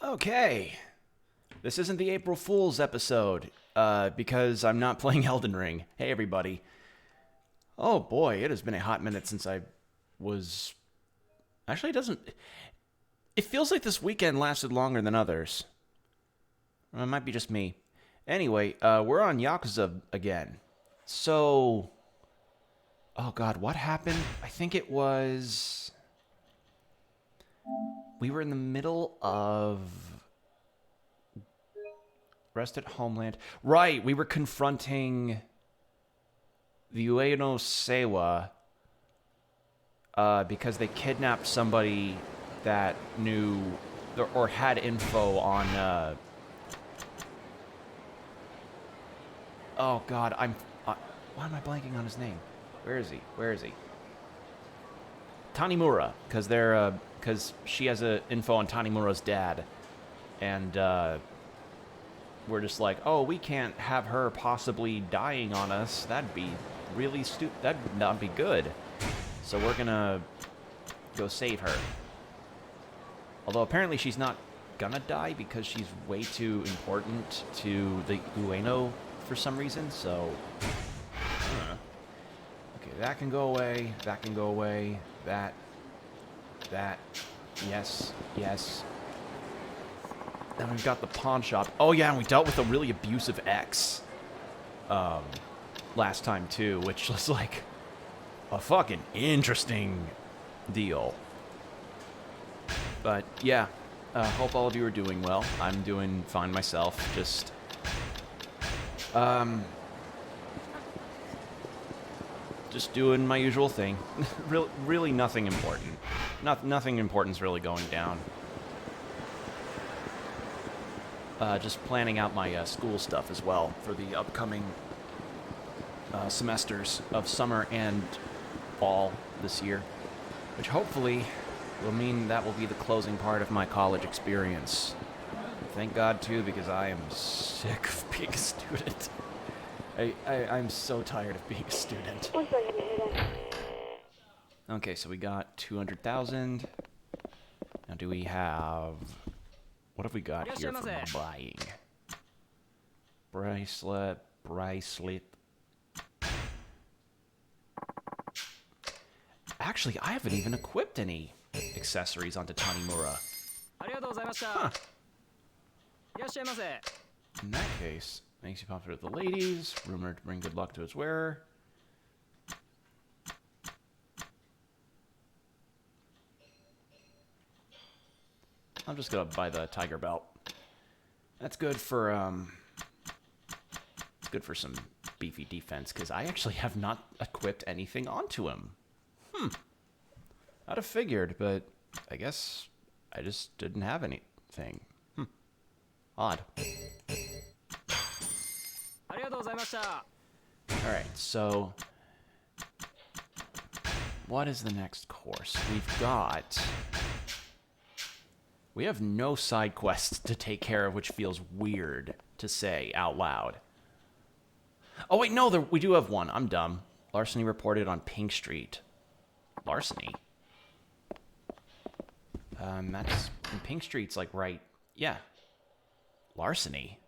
Okay. This isn't the April Fool's episode, because I'm not playing Elden Ring. Hey, everybody. Oh, boy, it has been a hot minute since I was... Actually, it doesn't... It feels like this weekend lasted longer than others. Well, it might be just me. Anyway, we're on Yakuza again. So... Oh, God, what happened? I think it was... We were in the middle of... Rest at Homeland. Right, we were confronting the Ueno Seiwa because they kidnapped somebody that knew or had info on... Oh, God, why am I blanking on his name? Where is he? Where is he? Tanimura, because she has info on Tanimura's dad, and we're just like, oh, we can't have her possibly dying on us. That'd be really stupid. That'd not be good. So we're gonna go save her. Although apparently she's not gonna die because she's way too important to the Ueno for some reason. So, okay, that can go away. That can go away. That. Yes. Yes. Then we've got the pawn shop. Oh, yeah, and we dealt with a really abusive ex last time, too, which was, like, a fucking interesting deal. But, yeah, hope all of you are doing well. I'm doing fine myself. Just doing my usual thing. Really nothing important. Nothing important's really going down. Just planning out my school stuff as well for the upcoming semesters of summer and fall this year, which hopefully will mean that will be the closing part of my college experience. Thank God, too, because I am sick of being a student. I'm so tired of being a student. Okay, so we got 200,000. Now, do we have... What have we got here for buying? Bracelet. Actually, I haven't even equipped any accessories onto Tanimura. Huh. In that case, makes you popular with the ladies, rumored to bring good luck to its wearer. I'm just gonna buy the tiger belt. That's good for it's good for some beefy defense, because I actually have not equipped anything onto him. I'd have figured, but I guess I just didn't have anything. Odd. Alright, so what is the next course? We have no side quests to take care of, which feels weird to say out loud. Oh, wait, no, we do have one. I'm dumb. Larceny reported on Pink Street. Larceny? That's... Pink Street's, like, right... Yeah. Larceny?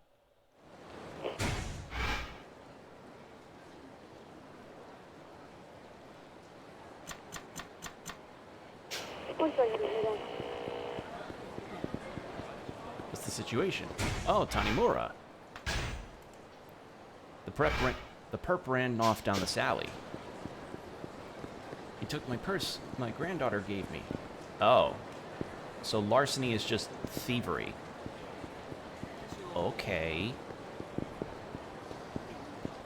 What's the situation? Oh, Tanimura. The perp ran off down this alley. He took my purse my granddaughter gave me. Oh. So larceny is just thievery. Okay.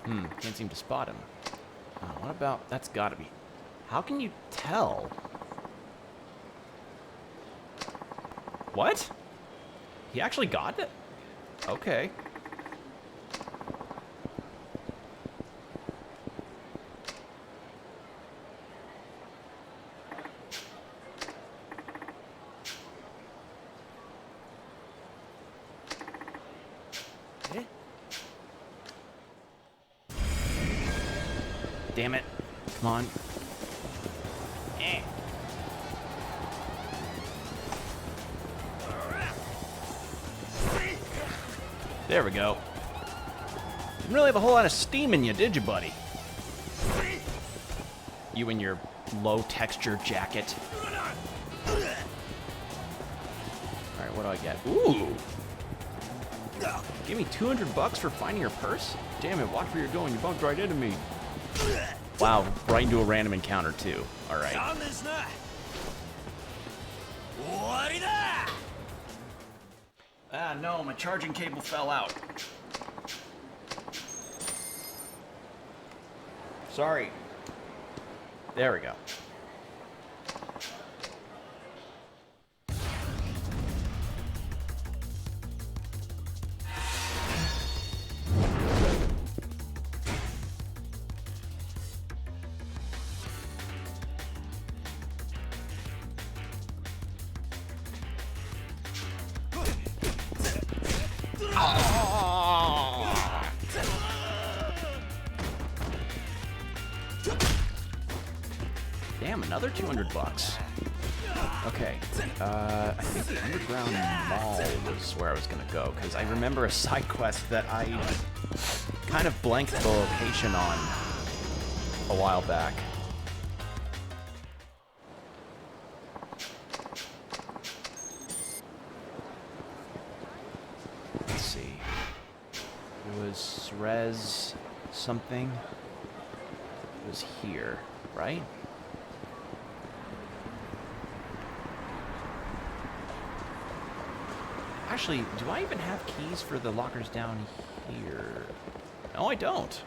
Can't seem to spot him. What about... That's gotta be... How can you tell? What? He actually got it? Okay. Damn it. Come on. There we go. Didn't really have a whole lot of steam in you, did you, buddy? You and your low-texture jacket. Alright, what do I get? Ooh! Give me $200 for finding your purse? Damn it, watch where you're going. You bumped right into me. Wow, right into a random encounter, too. Alright. Ah, no, my charging cable fell out. Sorry. There we go. Damn, another $200. Okay, I think the underground mall was where I was gonna go, because I remember a side quest that I kind of blanked the location on a while back. Let's see. It was Res something. It was here, right? Actually, do I even have keys for the lockers down here? No, I don't.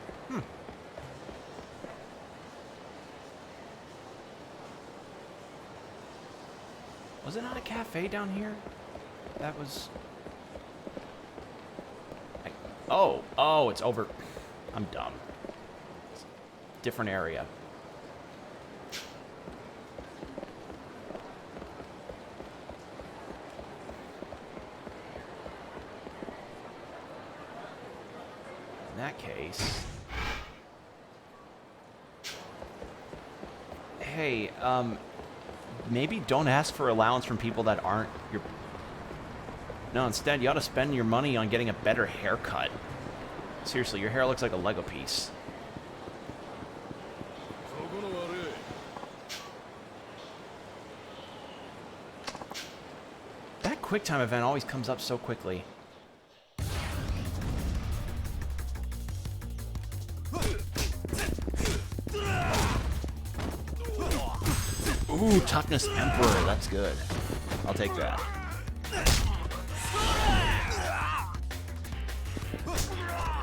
Was it not a cafe down here? That was... Oh, it's over... I'm dumb. It's a different area. In that case... Hey, maybe don't ask for allowance from people that aren't your... No, instead, you ought to spend your money on getting a better haircut. Seriously, your hair looks like a Lego piece. That QuickTime event always comes up so quickly. Ooh, Toughness Emperor, that's good. I'll take that.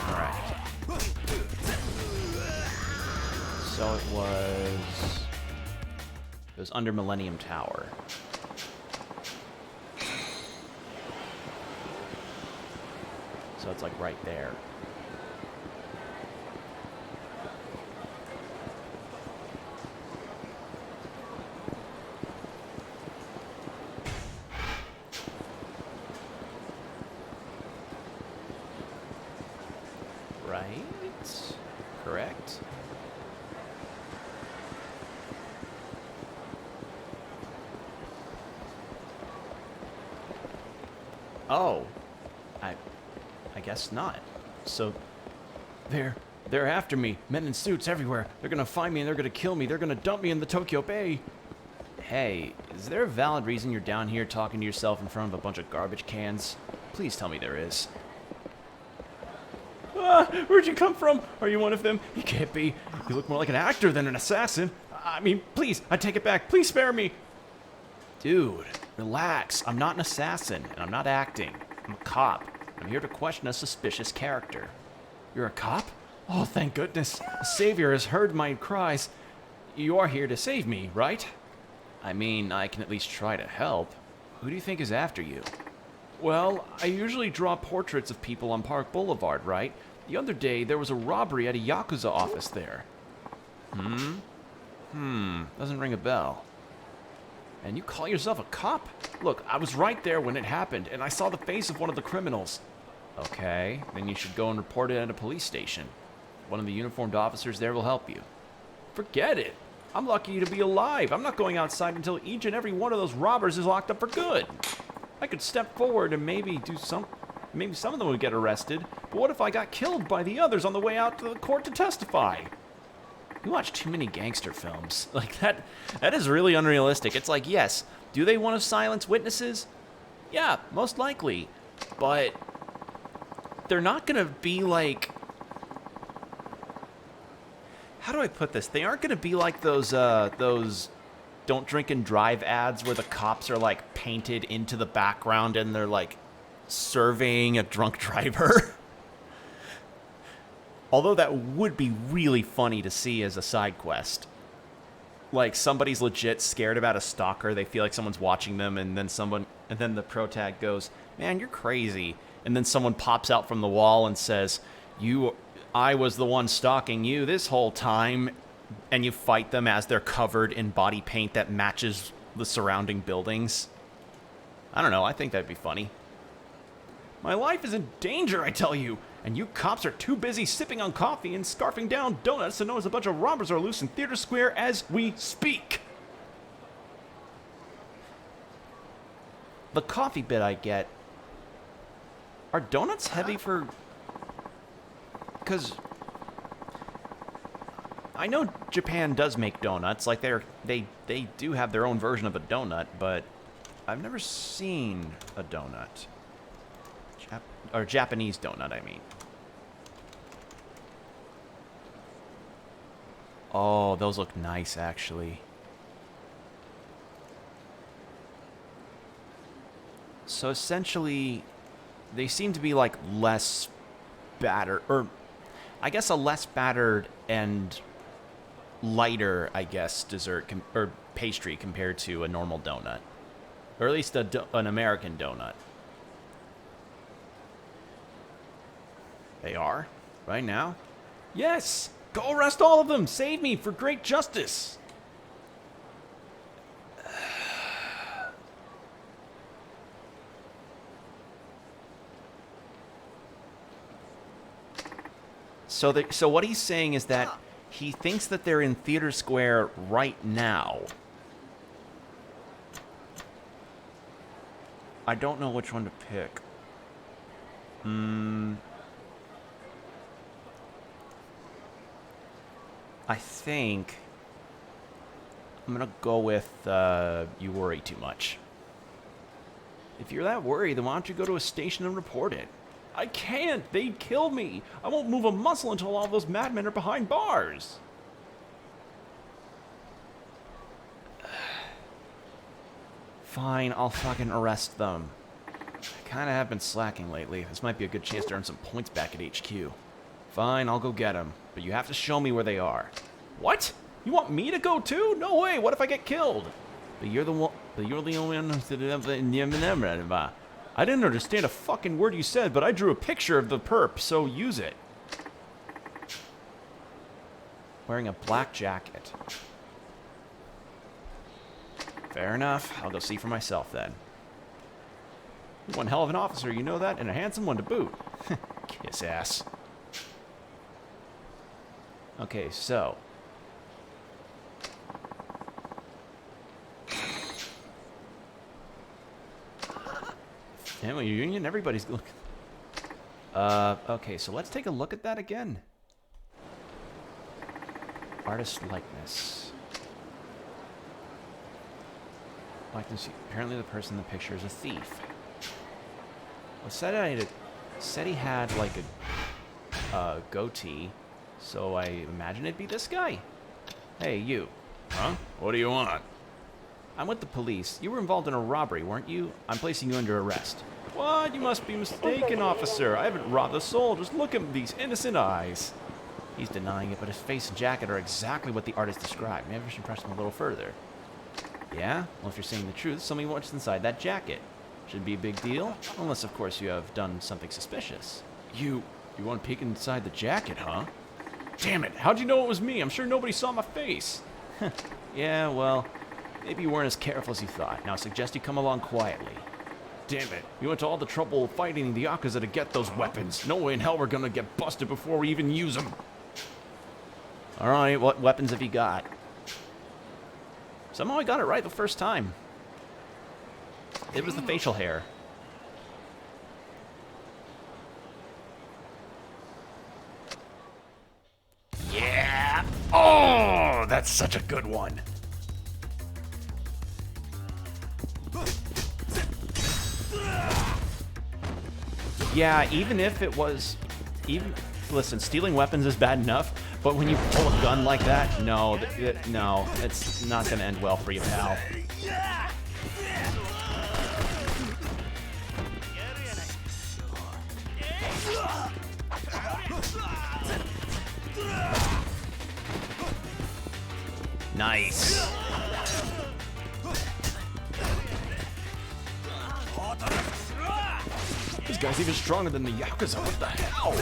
Alright. So it was under Millennium Tower. So it's like right there. Right? Correct? Oh. I guess not. So they're after me. Men in suits everywhere. They're gonna find me and they're gonna kill me. They're gonna dump me in the Tokyo Bay. Hey, is there a valid reason you're down here talking to yourself in front of a bunch of garbage cans? Please tell me there is. Where'd you come from? Are you one of them? You can't be. You look more like an actor than an assassin. I mean, please, I take it back. Please spare me. Dude, relax. I'm not an assassin, and I'm not acting. I'm a cop. I'm here to question a suspicious character. You're a cop? Oh, thank goodness. The Savior has heard my cries. You are here to save me, right? I mean, I can at least try to help. Who do you think is after you? Well, I usually draw portraits of people on Park Boulevard, right? The other day, there was a robbery at a Yakuza office there. Doesn't ring a bell. And you call yourself a cop? Look, I was right there when it happened, and I saw the face of one of the criminals. Okay, then you should go and report it at a police station. One of the uniformed officers there will help you. Forget it. I'm lucky to be alive. I'm not going outside until each and every one of those robbers is locked up for good. I could step forward and maybe do some... Maybe some of them would get arrested, but what if I got killed by the others on the way out to the court to testify? You watch too many gangster films. Like, that is really unrealistic. It's like, yes, do they want to silence witnesses? Yeah, most likely. But they're not going to be like... How do I put this? They aren't going to be like those don't drink and drive ads where the cops are, like, painted into the background and they're, like, surveying a drunk driver. Although that would be really funny to see as a side quest. Like, somebody's legit scared about a stalker. They feel like someone's watching them, and then the protag goes, "Man, you're crazy." And then someone pops out from the wall and says, I was the one stalking you this whole time. And you fight them as they're covered in body paint that matches the surrounding buildings. I don't know, I think that'd be funny. My life is in danger, I tell you. And you cops are too busy sipping on coffee and scarfing down donuts to notice a bunch of robbers are loose in Theater Square as we speak. The coffee bit I get. Are donuts heavy for... Because I know Japan does make donuts. Like, they do have their own version of a donut, but I've never seen a donut. Or Japanese donut, I mean. Oh, those look nice, actually. So essentially, they seem to be like less battered, or I guess a less battered and lighter, I guess, dessert or pastry compared to a normal donut. Or at least an American donut. They are? Right now? Yes! Go arrest all of them! Save me for great justice! So what he's saying is that he thinks that they're in Theater Square right now. I don't know which one to pick. I think I'm gonna go with you worry too much. If you're that worried, then why don't you go to a station and report it? I can't! They'd kill me! I won't move a muscle until all those madmen are behind bars! Fine, I'll fucking arrest them. I kinda have been slacking lately. This might be a good chance to earn some points back at HQ. Fine, I'll go get them. But you have to show me where they are. What? You want me to go too? No way! What if I get killed? But you're the one... I didn't understand a fucking word you said, but I drew a picture of the perp, so use it. Wearing a black jacket. Fair enough. I'll go see for myself then. One hell of an officer, you know that? And a handsome one to boot. Kiss ass. Okay, so... Family reunion, everybody's looking. Okay, so let's take a look at that again. Artist likeness. Likeness. Apparently the person in the picture is a thief. Well, said he had like a goatee, so I imagine it'd be this guy. Hey, you. Huh? What do you want? I'm with the police. You were involved in a robbery, weren't you? I'm placing you under arrest. What? You must be mistaken, officer. I haven't robbed a soul. Just look at these innocent eyes. He's denying it, but his face and jacket are exactly what the artist described. Maybe I should press him a little further. Yeah? Well, if you're saying the truth, tell me what's inside that jacket. Should be a big deal. Unless, of course, you have done something suspicious. You want to peek inside the jacket, huh? Damn it. How'd you know it was me? I'm sure nobody saw my face. Yeah, well... Maybe you weren't as careful as you thought. Now I suggest you come along quietly. Damn it. We went to all the trouble fighting the Yakuza to get those weapons. No way in hell we're gonna get busted before we even use them. Alright, what weapons have you got? Somehow I got it right the first time. It was the facial hair. that's such a good one. Yeah, even if it was... Listen, stealing weapons is bad enough, but when you pull a gun like that, no, no, it's not gonna end well for you, pal. Nice. This guy's even stronger than the Yakuza. What the hell?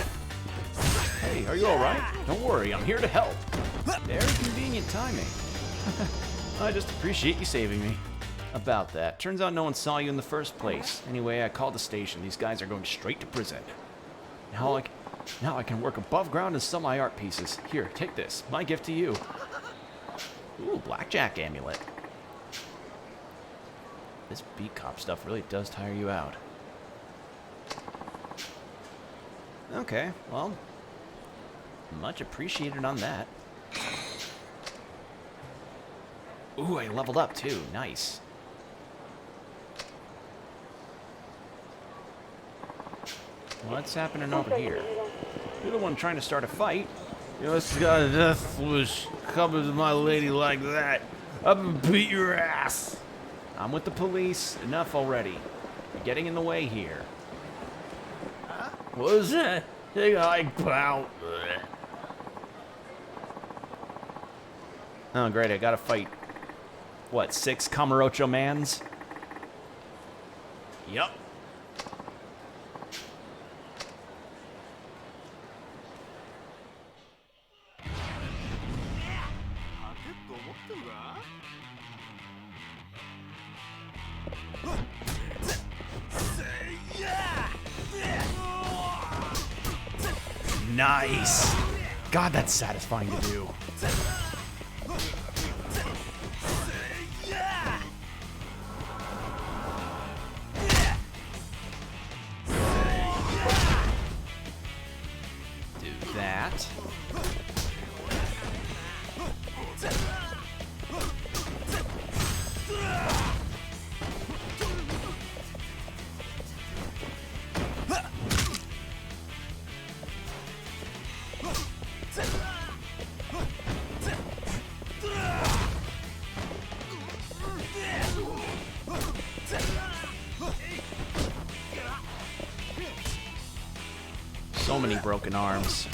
Hey, are you alright? Don't worry, I'm here to help. Very convenient timing. I just appreciate you saving me. About that. Turns out no one saw you in the first place. Anyway, I called the station. These guys are going straight to prison. Now I can work above ground and sell my art pieces. Here, take this. My gift to you. Ooh, blackjack amulet. This beat cop stuff really does tire you out. Okay, well, much appreciated on that. Ooh, I leveled up too. Nice. What's happening over here? You're the one trying to start a fight. You know, this guy to death was coming to my lady like that. I'm gonna beat your ass. I'm with the police. Enough already. You're getting in the way here. What is that? Take a hike out. Oh, great. I gotta fight, what, 6 Kamurocho mans? Yup. Nice. God, that's satisfying to do. Do that. So many broken arms.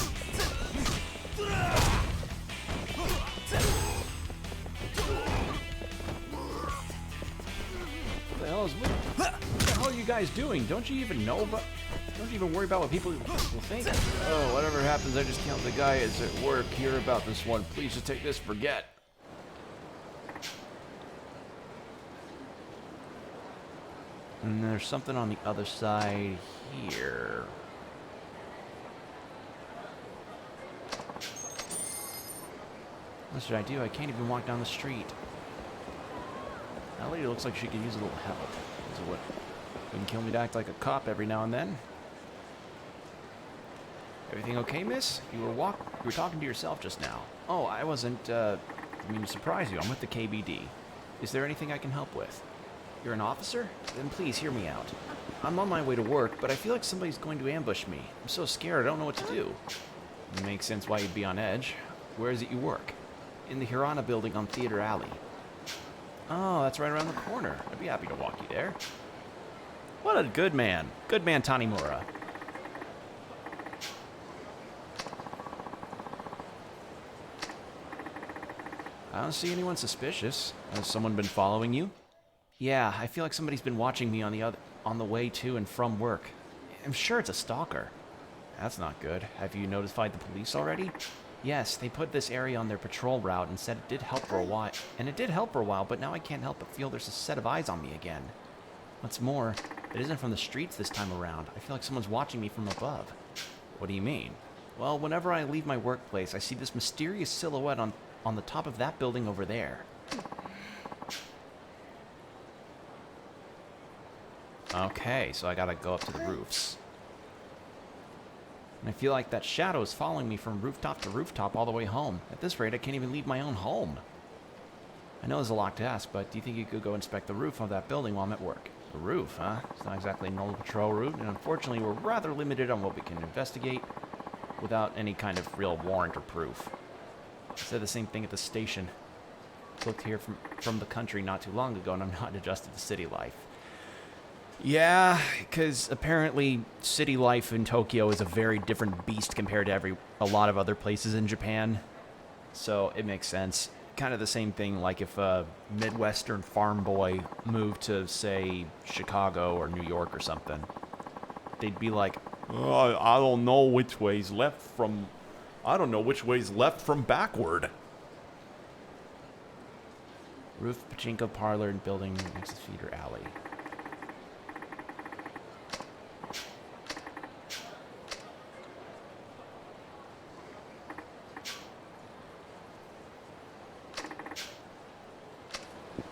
What the hell are you guys doing? Don't you even know about... Don't you even worry about what people will think? Oh, whatever happens, I just count the guy is at work. Hear about this one. Please just take this, forget. And there's something on the other side here. What should I do? I can't even walk down the street. That lady looks like she could use a little help. So what? Wouldn't kill me to act like a cop every now and then. Everything okay, miss? You were talking to yourself just now. Oh, I wasn't, I mean to surprise you. I'm with the KBD. Is there anything I can help with? You're an officer? Then please hear me out. I'm on my way to work, but I feel like somebody's going to ambush me. I'm so scared, I don't know what to do. It makes sense why you'd be on edge. Where is it you work? In the Hirana building on Theater Alley. Oh, that's right around the corner. I'd be happy to walk you there. What a good man. Good man, Tanimura. I don't see anyone suspicious. Has someone been following you? Yeah, I feel like somebody's been watching me on the way to and from work. I'm sure it's a stalker. That's not good. Have you notified the police already? Yes, they put this area on their patrol route and said it did help for a while. And it did help for a while, but now I can't help but feel there's a set of eyes on me again. What's more, it isn't from the streets this time around. I feel like someone's watching me from above. What do you mean? Well, whenever I leave my workplace, I see this mysterious silhouette on the top of that building over there. Okay, so I gotta go up to the roofs. And I feel like that shadow is following me from rooftop to rooftop all the way home. At this rate, I can't even leave my own home. I know there's a lot to ask, but do you think you could go inspect the roof of that building while I'm at work? The roof, huh? It's not exactly a normal patrol route, and unfortunately we're rather limited on what we can investigate without any kind of real warrant or proof. I said the same thing at the station. Looked here from the country not too long ago, and I'm not adjusted to city life. Yeah, because apparently city life in Tokyo is a very different beast compared to a lot of other places in Japan. So it makes sense. Kind of the same thing like if a Midwestern farm boy moved to, say, Chicago or New York or something. They'd be like, oh, I don't know which way's left from backward. Roof, pachinko parlor, and building next to feeder alley.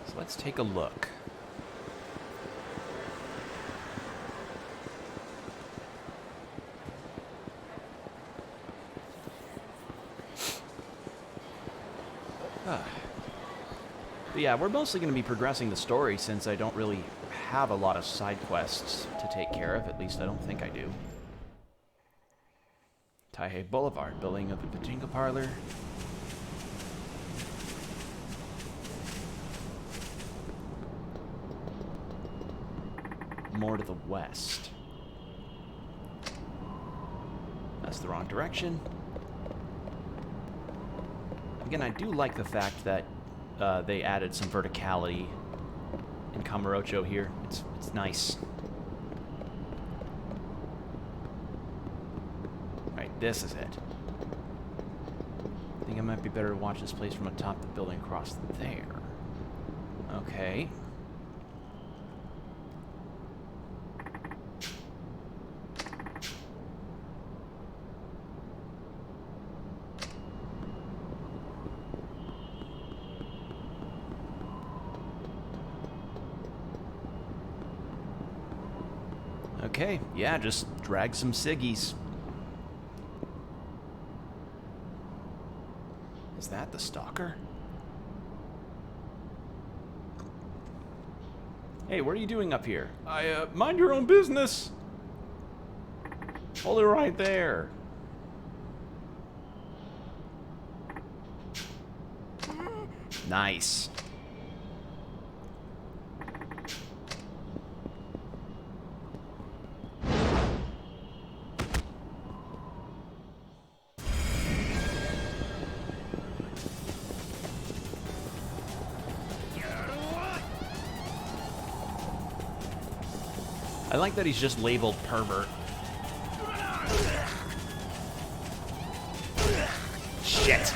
So let's take a look. But yeah, we're mostly going to be progressing the story since I don't really have a lot of side quests to take care of. At least I don't think I do. Taihei Boulevard, building of the pachinko parlor. More to the west. That's the wrong direction. Again, I do like the fact that they added some verticality in Kamurocho here. It's nice. Alright, this is it. I think it might be better to watch this place from atop the building across there. Okay. Okay, yeah, just drag some ciggies. Is that the stalker? Hey, what are you doing up here? Mind your own business. Hold it right there. Nice. I like that he's just labeled pervert. Shit.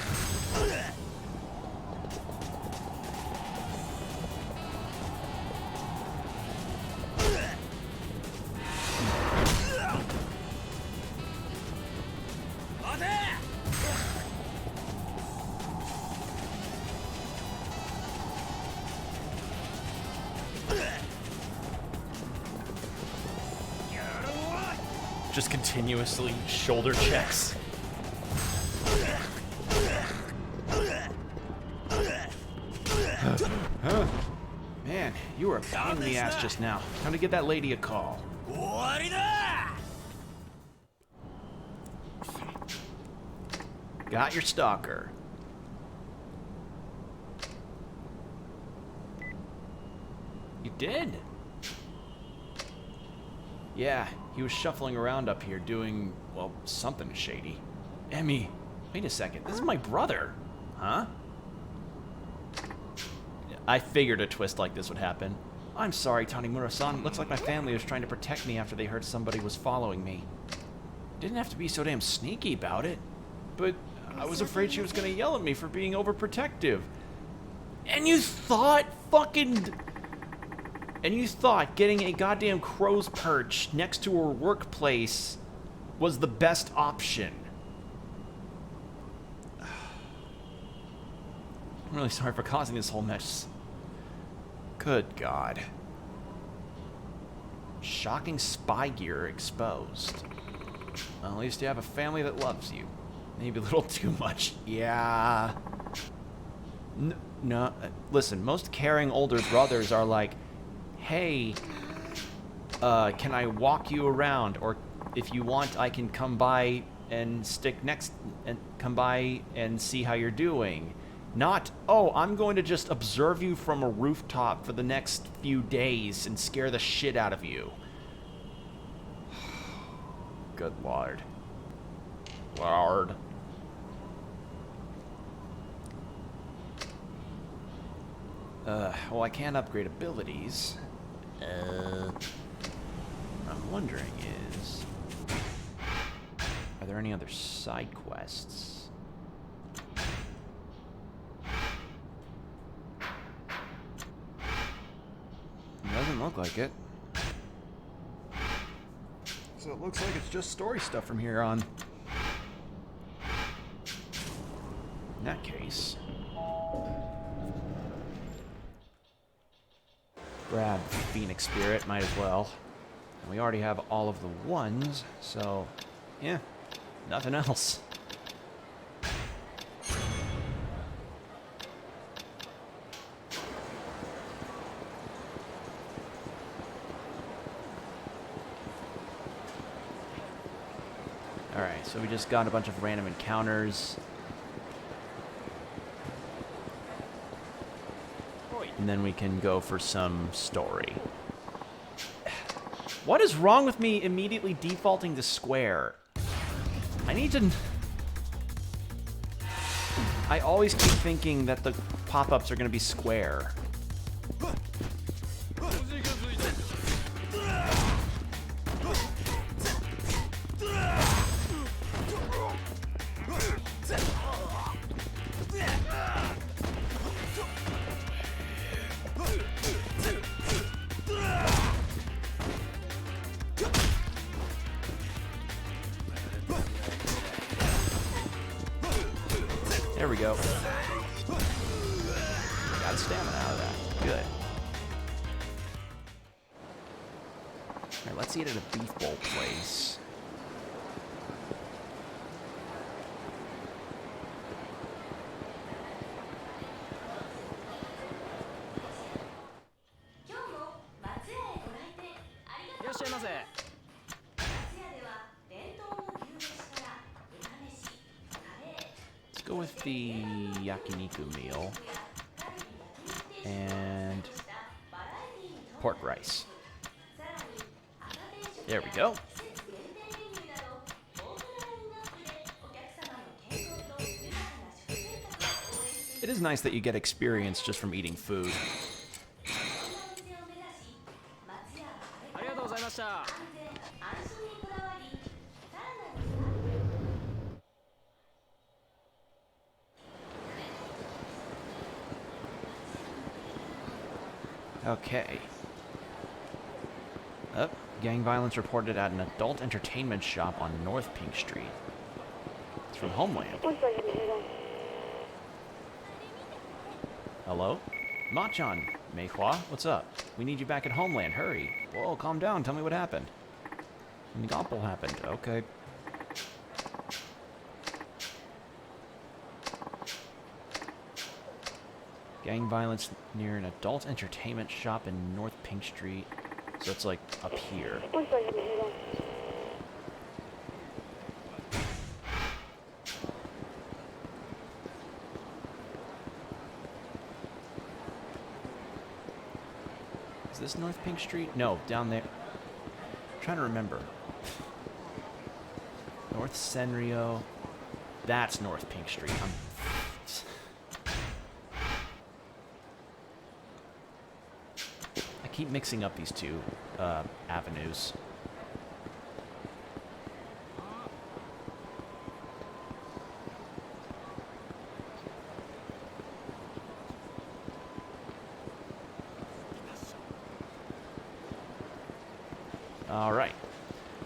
Just continuously shoulder checks. Man, you were a pain in the ass just now. Time to give that lady a call. Got your stalker. You did? Yeah, he was shuffling around up here doing, well, something shady. Emmy, wait a second. This is my brother. Huh? I figured a twist like this would happen. I'm sorry, Tanimura-san. Looks like my family was trying to protect me after they heard somebody was following me. Didn't have to be so damn sneaky about it. But I was afraid she was gonna yell at me for being overprotective. And you thought getting a goddamn crow's perch next to her workplace was the best option. I'm really sorry for causing this whole mess. Good God. Shocking spy gear exposed. Well, at least you have a family that loves you. Maybe a little too much. Yeah. No, listen, most caring older brothers are like, hey, can I walk you around? Or if you want, I can come by and come by and see how you're doing. Not, oh, I'm going to just observe you from a rooftop for the next few days and scare the shit out of you. Good lord. Lord. Well, I can't upgrade abilities. What I'm wondering is, are there any other side quests? Doesn't look like it. So it looks like it's just story stuff from here on. In that case, grab Phoenix Spirit, might as well. And we already have all of the ones, so yeah, nothing else. Alright, so we just got a bunch of random encounters. And then we can go for some story. What is wrong with me immediately defaulting to square? I need to... I always keep thinking that the pop-ups are going to be square. There we go. Got stamina out of that. Good. Alright, let's eat at a beef bowl place. Let's go with the Yakiniku Meal and pork rice. There we go. It is nice that you get experience just from eating food. Okay. Up. Gang violence reported at an adult entertainment shop on North Pink Street. It's from Homeland. Hello? Machan, Meihua, what's up? We need you back at Homeland, hurry. Whoa, calm down, tell me what happened. Ngopple happened, okay. Gang violence near an adult entertainment shop in North Pink Street. So it's like up here. Is this North Pink Street? No, down there. I'm trying to remember. North Senrio. That's North Pink Street. I keep mixing up these two avenues. All right.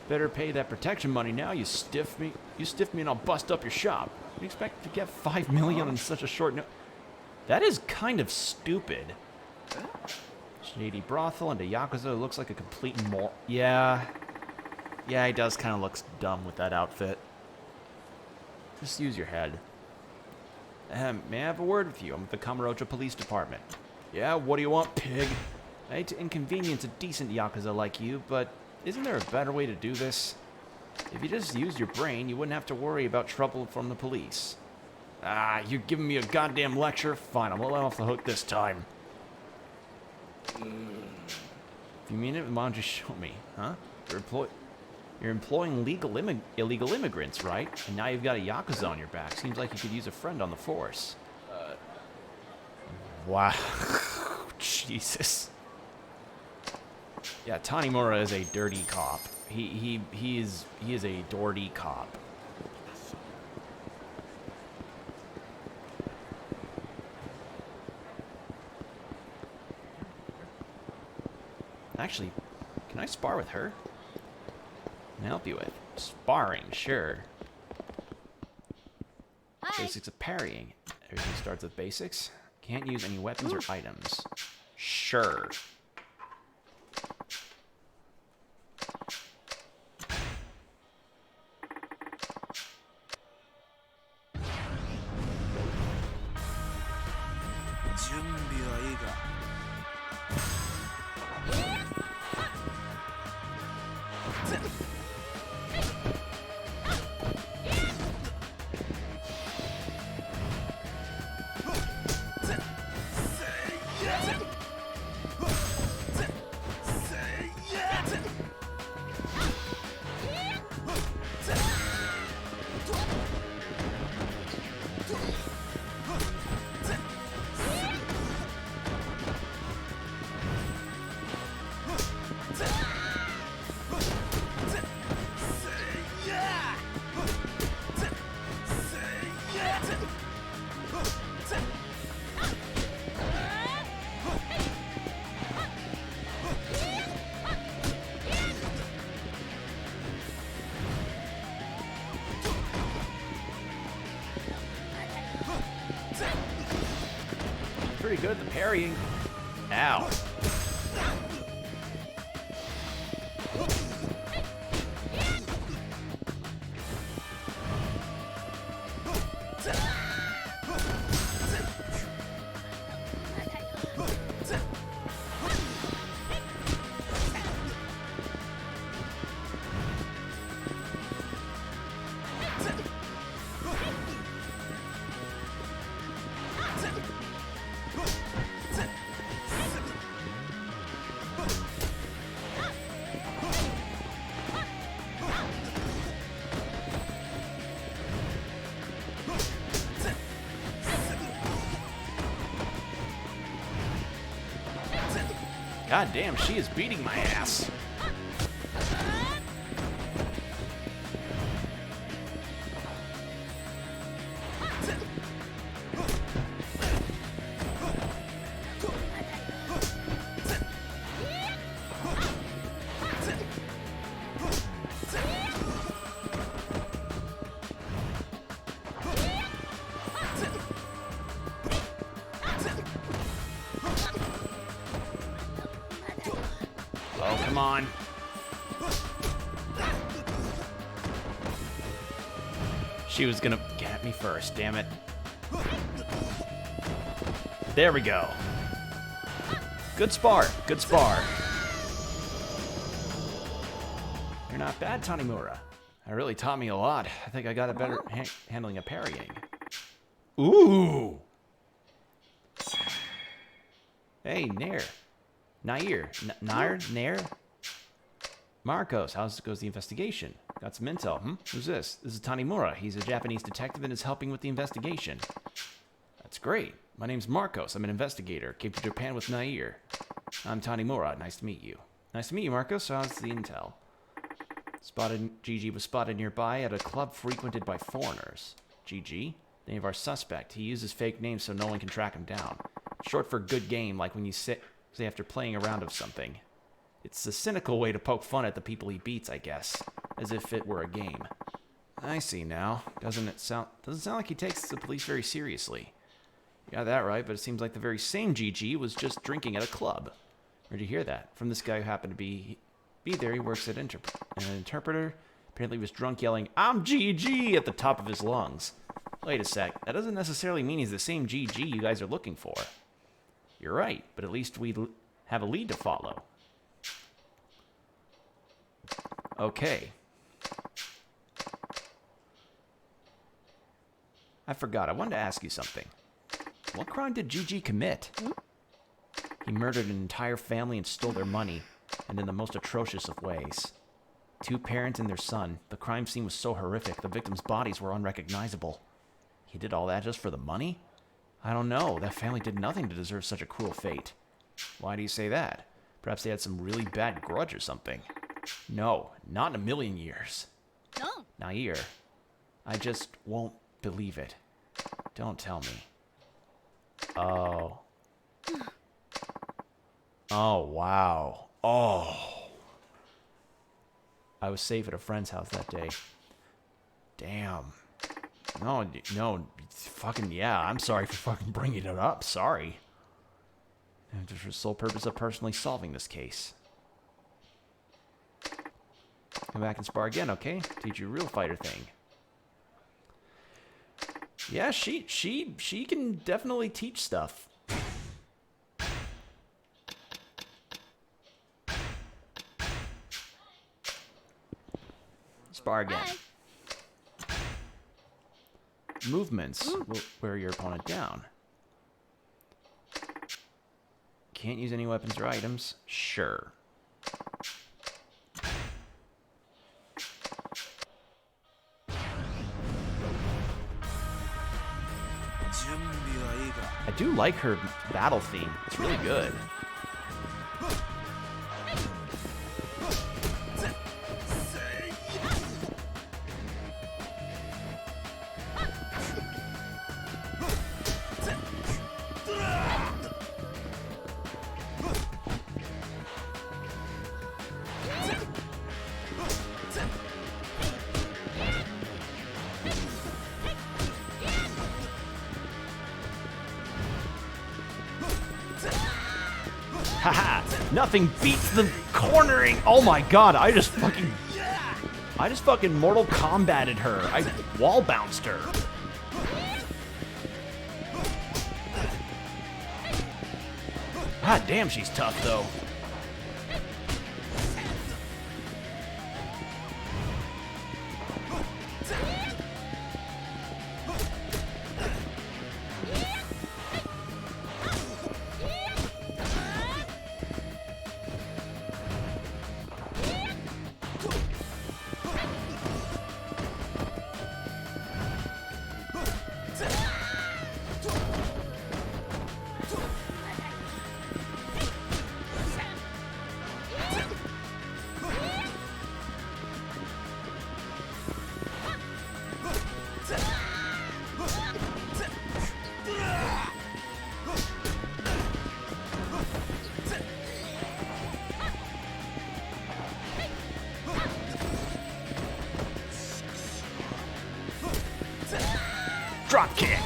Better pay that protection money now, you stiff me. You stiff me and I'll bust up your shop. You expect to get $5 million on such a short note? That is kind of stupid. Shady brothel into Yakuza looks like a complete Yeah, he does kind of look dumb with that outfit. Just use your head. May I have a word with you? I'm with the Kamurocho Police Department. Yeah, what do you want, pig? I hate to inconvenience a decent Yakuza like you, but isn't there a better way to do this? If you just used your brain, you wouldn't have to worry about trouble from the police. Ah, you're giving me a goddamn lecture? Fine, I'm let off the hook this time. If you mean it, why don't you show me, huh? You're employing illegal immigrants, right? And now you've got a Yakuza on your back. Seems like you could use a friend on the force. Wow. Jesus. Yeah, Tanimura is a dirty cop. He is a dirty cop. Actually, can I spar with her? Can I help you with? Sparring, sure. Hi. Basics of parrying. Everything starts with basics. Can't use any weapons or items. Sure. Pretty good at the parrying. Ow. God damn, she is beating my ass. Oh, come on. She was gonna get me first, damn it. There we go. Good spar, good spar. You're not bad, Tanimura. That really taught me a lot. I think I got a better handling of parrying. Ooh! Hey, Nair. Nair? Marcos, how goes the investigation? Got some intel, Who's this? This is Tanimura. He's a Japanese detective and is helping with the investigation. That's great. My name's Marcos. I'm an investigator. Came to Japan with Nair. I'm Tanimura. Nice to meet you. Nice to meet you, Marcos. How's the intel? GG was spotted nearby at a club frequented by foreigners. GG? Name of our suspect. He uses fake names so no one can track him down. Short for good game, like when you say after playing a round of something. It's a cynical way to poke fun at the people he beats, I guess. As if it were a game. I see now. Doesn't sound like he takes the police very seriously. You got that right, but it seems like the very same GG was just drinking at a club. Where'd you hear that? From this guy who happened to be there. He works at an interpreter. Apparently was drunk yelling, "I'm GG!" at the top of his lungs. Wait a sec. That doesn't necessarily mean he's the same GG you guys are looking for. You're right, but at least we have a lead to follow. Okay. I forgot. I wanted to ask you something. What crime did GG commit? He murdered an entire family and stole their money, and in the most atrocious of ways. 2 parents and their son. The crime scene was so horrific, the victims' bodies were unrecognizable. He did all that just for the money? I don't know. That family did nothing to deserve such a cruel fate. Why do you say that? Perhaps they had some really bad grudge or something. No, not in a million years. No. Nair, I just won't believe it. Don't tell me. Oh. Oh, wow. Oh. I was safe at a friend's house that day. Damn. No, fucking, yeah, I'm sorry for fucking bringing it up. Sorry. Just for the sole purpose of personally solving this case. Come back and spar again, okay? Teach you a real fighter thing. Yeah, she can definitely teach stuff. Spar again. Hi. Movements will wear your opponent down. Can't use any weapons or items? Sure. I do like her battle theme. It's really good. Haha! Nothing beats the cornering! Oh my god, I just fucking Mortal Kombated her. I wall bounced her. God damn, she's tough though. Drop kick.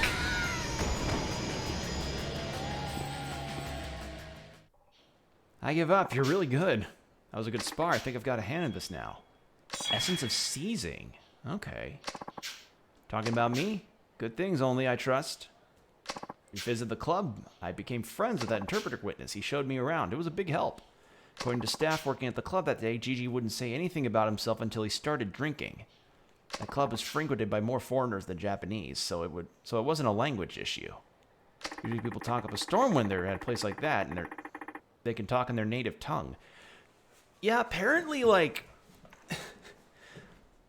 I give up. You're really good. That was a good spar. I think I've got a hand in this now. Essence of seizing. Okay. Talking about me? Good things only, I trust. We visited the club. I became friends with that interpreter witness. He showed me around. It was a big help. According to staff working at the club that day, Gigi wouldn't say anything about himself until he started drinking. The club was frequented by more foreigners than Japanese, so it wasn't a language issue. Usually people talk up a storm when they're at a place like that, and they can talk in their native tongue. Yeah, apparently, like,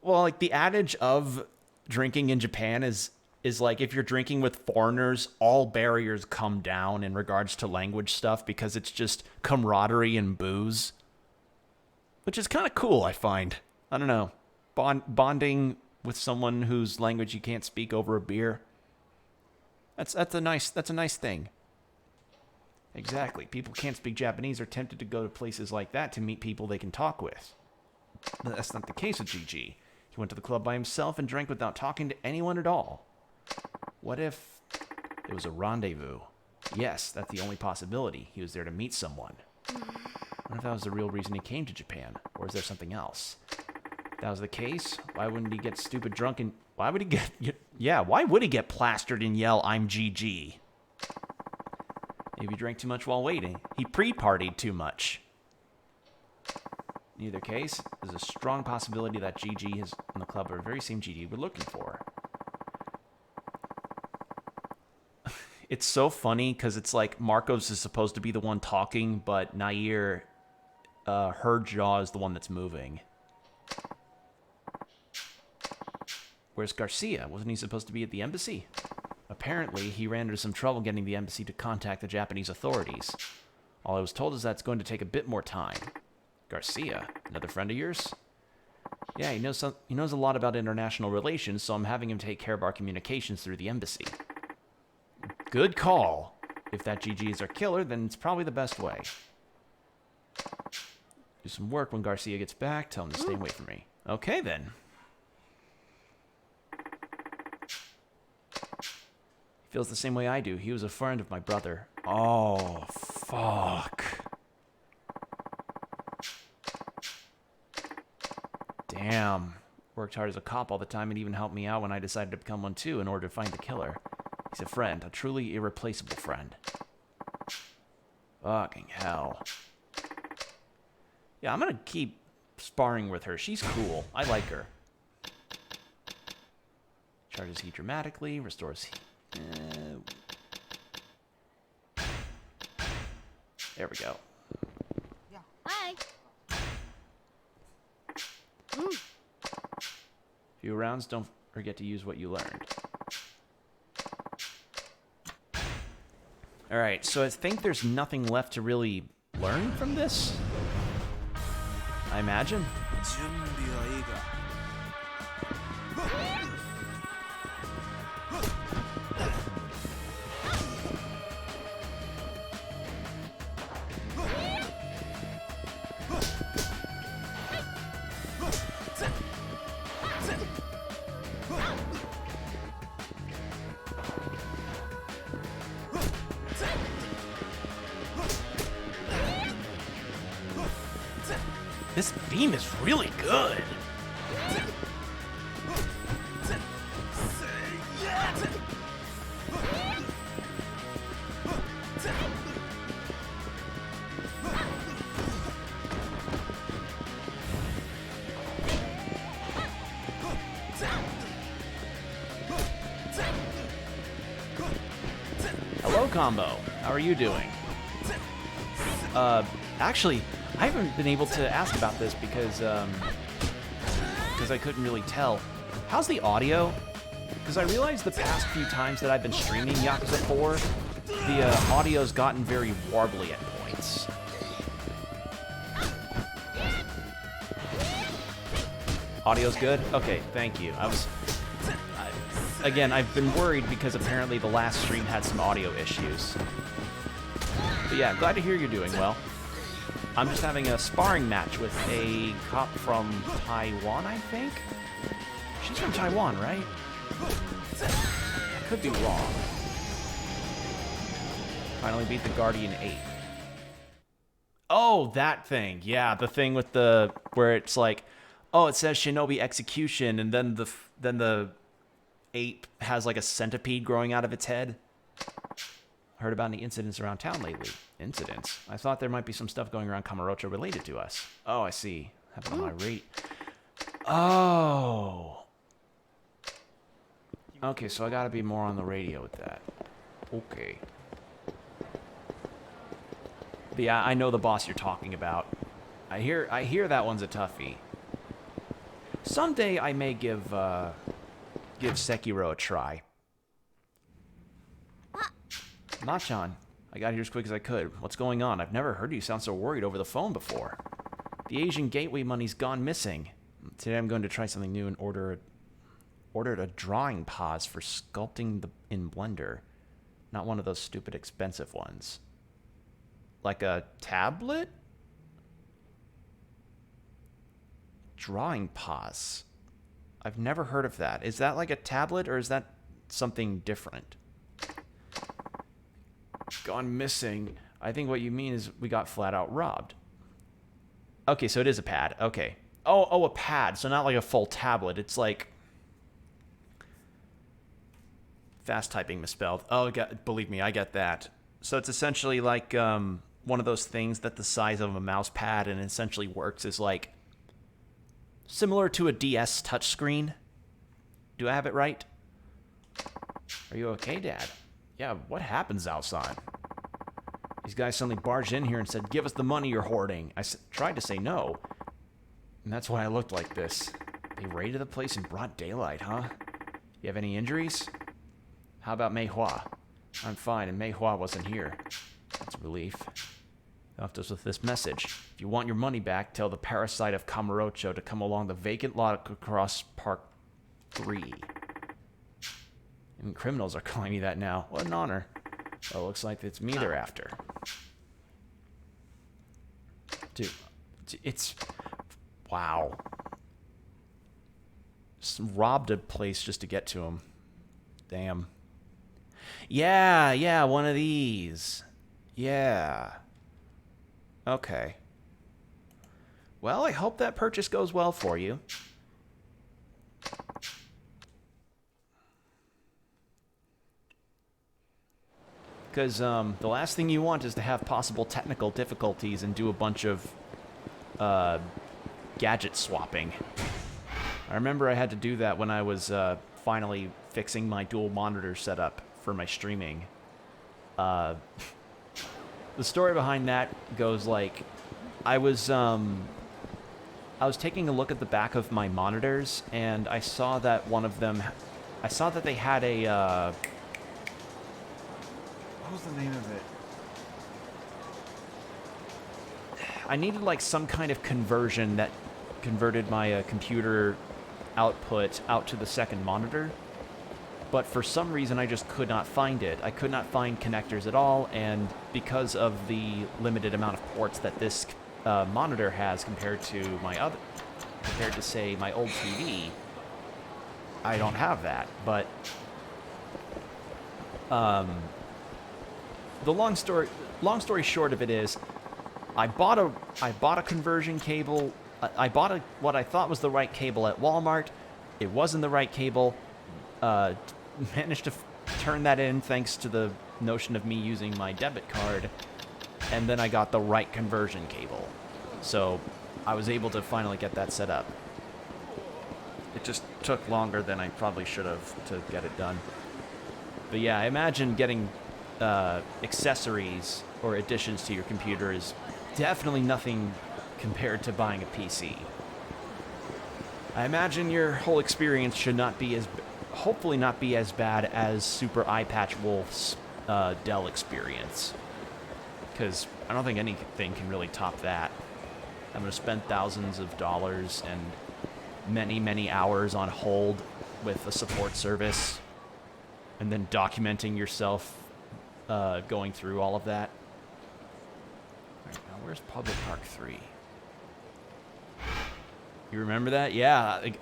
well, like the adage of drinking in Japan is like if you're drinking with foreigners, all barriers come down in regards to language stuff because it's just camaraderie and booze, which is kind of cool. I find. I don't know. Bonding with someone whose language you can't speak over a beer. That's a nice thing. Exactly. People can't speak Japanese are tempted to go to places like that to meet people they can talk with. But that's not the case with GG. He went to the club by himself and drank without talking to anyone at all. What if it was a rendezvous? Yes, that's the only possibility. He was there to meet someone. What if that was the real reason he came to Japan? Or is there something else? If that was the case, why wouldn't he get stupid drunk and... Why would he Yeah, why would he get plastered and yell, "I'm GG"? Maybe he drank too much while waiting. He pre-partied too much. In either case, there's a strong possibility that GG is in the club are the very same GG we're looking for. It's so funny because it's like Marcos is supposed to be the one talking, but Nair, her jaw is the one that's moving. Where's Garcia? Wasn't he supposed to be at the embassy? Apparently, he ran into some trouble getting the embassy to contact the Japanese authorities. All I was told is that it's going to take a bit more time. Garcia? Another friend of yours? Yeah, he knows a lot about international relations, so I'm having him take care of our communications through the embassy. Good call. If that GG is our killer, then it's probably the best way. Do some work when Garcia gets back. Tell him to stay away from me. Okay, then. He feels the same way I do. He was a friend of my brother. Oh, fuck. Damn. Worked hard as a cop all the time and even helped me out when I decided to become one too in order to find the killer. He's a friend, a truly irreplaceable friend. Fucking hell. Yeah, I'm gonna keep sparring with her. She's cool. I like her. Charges heat dramatically, restores heat. There we go. Hi. Few rounds, don't forget to use what you learned. Alright, so I think there's nothing left to really learn from this. I imagine. This theme is really good. Hello, Combo. How are you doing? Actually, I haven't been able to ask about this because I couldn't really tell. How's the audio? Because I realized the past few times that I've been streaming Yakuza 4, the audio's gotten very warbly at points. Audio's good? Okay, thank you. Again, I've been worried because apparently the last stream had some audio issues. But yeah, glad to hear you're doing well. I'm just having a sparring match with a cop from Taiwan, I think? She's from Taiwan, right? I could be wrong. Finally beat the Guardian 8. Oh, that thing. Yeah, the thing with the... where it's like, oh, it says Shinobi Execution, and then the ape has like a centipede growing out of its head. Heard about any incidents around town lately. Incidents? I thought there might be some stuff going around Kamurocho related to us. Oh, I see. Happened on my rate. Oh. Okay, so I gotta be more on the radio with that. Okay. But yeah, I know the boss you're talking about. I hear that one's a toughie. Someday I may give Sekiro a try. Machan, I got here as quick as I could. What's going on? I've never heard you sound so worried over the phone before. The Asian Gateway money's gone missing. Today I'm going to try something new and ordered a drawing pause for sculpting in Blender. Not one of those stupid expensive ones. Like a tablet? Drawing pause. I've never heard of that. Is that like a tablet or is that something different? Gone missing. I think what you mean is we got flat out robbed. Okay, so it is a pad. Okay. Oh, a pad. So not like a full tablet. It's like... fast typing misspelled. Oh, believe me, I get that. So it's essentially like one of those things that the size of a mouse pad and essentially works is like similar to a DS touchscreen. Do I have it right? Are you okay, Dad? Yeah, what happens outside? These guys suddenly barged in here and said, "Give us the money you're hoarding." I tried to say no, and that's why I looked like this. They raided the place in broad daylight, huh? You have any injuries? How about Mei Hua? I'm fine, and Mei Hua wasn't here. That's a relief. They left us with this message. If you want your money back, tell the parasite of Kamurocho to come along the vacant lot across Park 3. Even criminals are calling me that now. What an honor. Well, it looks like it's me they're after. Dude, it's... Wow. Robbed a place just to get to him. Damn. Yeah, one of these. Yeah. Okay. Well, I hope that purchase goes well for you. Because the last thing you want is to have possible technical difficulties and do a bunch of gadget swapping. I remember I had to do that when I was finally fixing my dual monitor setup for my streaming. The story behind that goes like, I was taking a look at the back of my monitors, and I saw that one of them, they had a, what was the name of it? I needed like some kind of conversion that converted my computer output out to the second monitor, but for some reason I just could not find it. I could not find connectors at all, and because of the limited amount of ports that this monitor has compared to say my old TV, I don't have that. But the long story short of it is, I bought a conversion cable. I bought what I thought was the right cable at Walmart. It wasn't the right cable. Managed to turn that in thanks to the notion of me using my debit card. And then I got the right conversion cable. So I was able to finally get that set up. It just took longer than I probably should have to get it done. But yeah, I imagine getting accessories or additions to your computer is definitely nothing compared to buying a PC. I imagine your whole experience should hopefully not be as bad as Super Eyepatch Wolf's Dell experience. Because I don't think anything can really top that. I'm going to spend thousands of dollars and many, many hours on hold with a support service, and then documenting yourself going through all of that. All right, now where's Public Park 3? You remember that? Yeah. Like,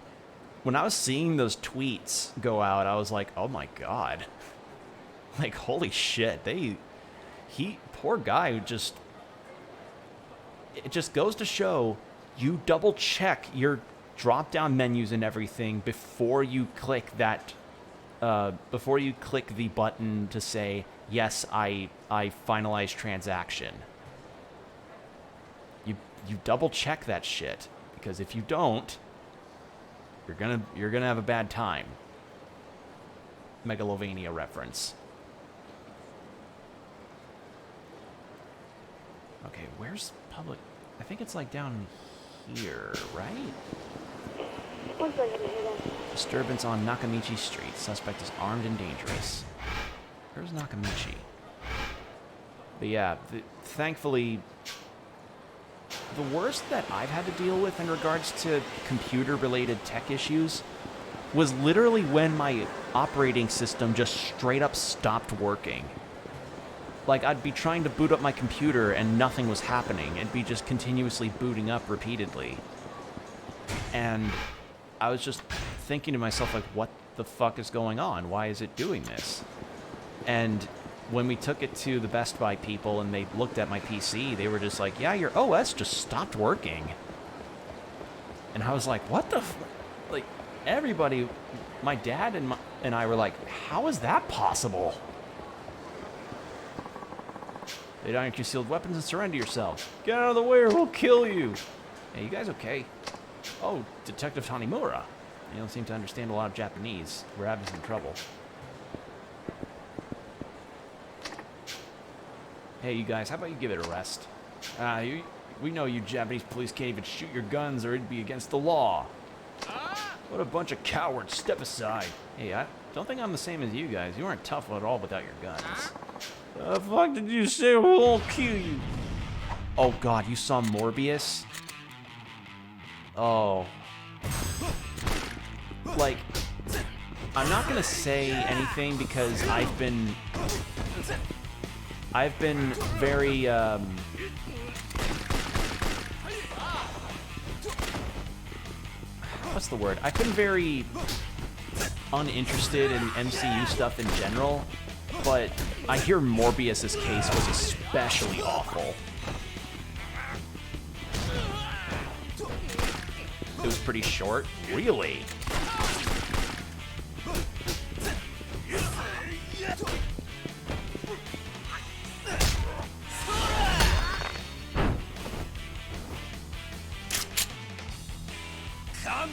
when I was seeing those tweets go out, I was like, oh my god. Like, holy shit. Poor guy who just... It just goes to show, you double check your drop-down menus and everything before you click that... before you click the button to say, yes, I finalize transaction. You double check that shit. Because if you don't, you're gonna have a bad time. Megalovania reference. Okay, where's public? I think it's like down here, right? Disturbance on Nakamichi Street. Suspect is armed and dangerous. Where's Nakamichi? But yeah, thankfully, the worst that I've had to deal with in regards to computer-related tech issues was literally when my operating system just straight up stopped working. Like, I'd be trying to boot up my computer and nothing was happening. It'd be just continuously booting up repeatedly. And I was just thinking to myself, like, what the fuck is going on? Why is it doing this? And when we took it to the Best Buy people and they looked at my PC, they were just like, yeah, your OS just stopped working. And I was like, what the like, everybody, my dad and I were like, how is that possible? Lay down your concealed weapons and surrender yourself. Get out of the way or we'll kill you. Hey, you guys okay? Oh, Detective Tanimura. You don't seem to understand a lot of Japanese. We're having some trouble. Hey, you guys, how about you give it a rest? We know you Japanese police can't even shoot your guns or it'd be against the law. What a bunch of cowards. Step aside. Hey, I don't think I'm the same as you guys. You aren't tough at all without your guns. The fuck did you say we'll kill you? Oh, God, you saw Morbius? Oh. Like, I'm not gonna say anything because I've been very, what's the word? I've been very uninterested in MCU stuff in general, but I hear Morbius's case was especially awful. It was pretty short. Really?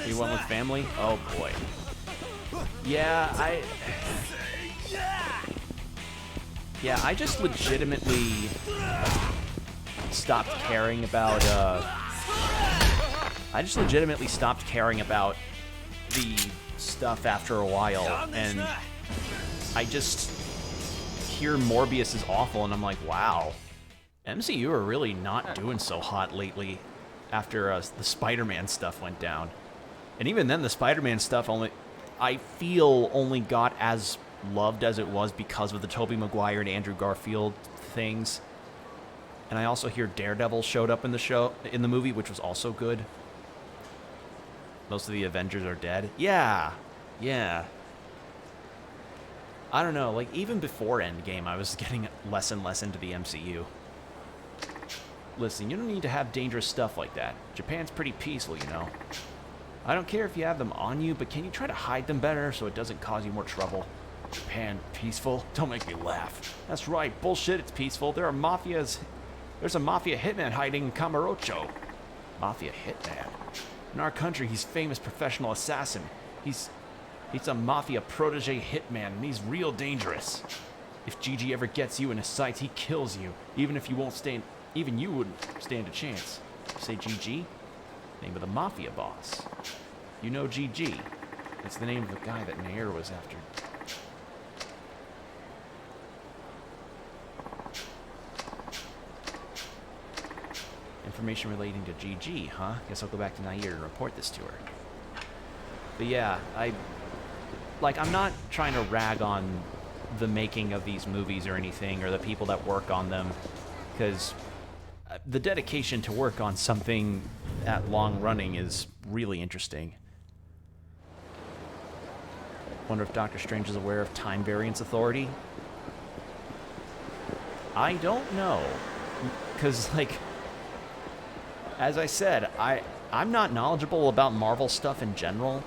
You went with family? Oh boy. Yeah, I just legitimately stopped caring about, the stuff after a while, and I just hear Morbius is awful, and I'm like, wow, MCU are really not doing so hot lately after the Spider-Man stuff went down. And even then, the Spider-Man stuff I feel only got as loved as it was because of the Tobey Maguire and Andrew Garfield things. And I also hear Daredevil showed up in the movie, which was also good. Most of the Avengers are dead. Yeah. I don't know, like, even before Endgame, I was getting less and less into the MCU. Listen, you don't need to have dangerous stuff like that. Japan's pretty peaceful, you know. I don't care if you have them on you, but can you try to hide them better so it doesn't cause you more trouble? Japan, peaceful? Don't make me laugh. That's right, bullshit, it's peaceful. There's a mafia hitman hiding in Kamurocho. Mafia hitman? In our country, he's famous professional assassin. He's a mafia protege hitman, and he's real dangerous. If Gigi ever gets you in his sights, he kills you. Even you wouldn't stand a chance. Say Gigi? Name of the mafia boss. You know GG. It's the name of the guy that Nair was after. Information relating to GG, huh? Guess I'll go back to Nair and report this to her. But yeah, I'm not trying to rag on the making of these movies or anything, or the people that work on them, because the dedication to work on something that long running is really interesting. Wonder if Doctor Strange is aware of time variance authority? I don't know, because, like, as I said, I'm not knowledgeable about Marvel stuff in general.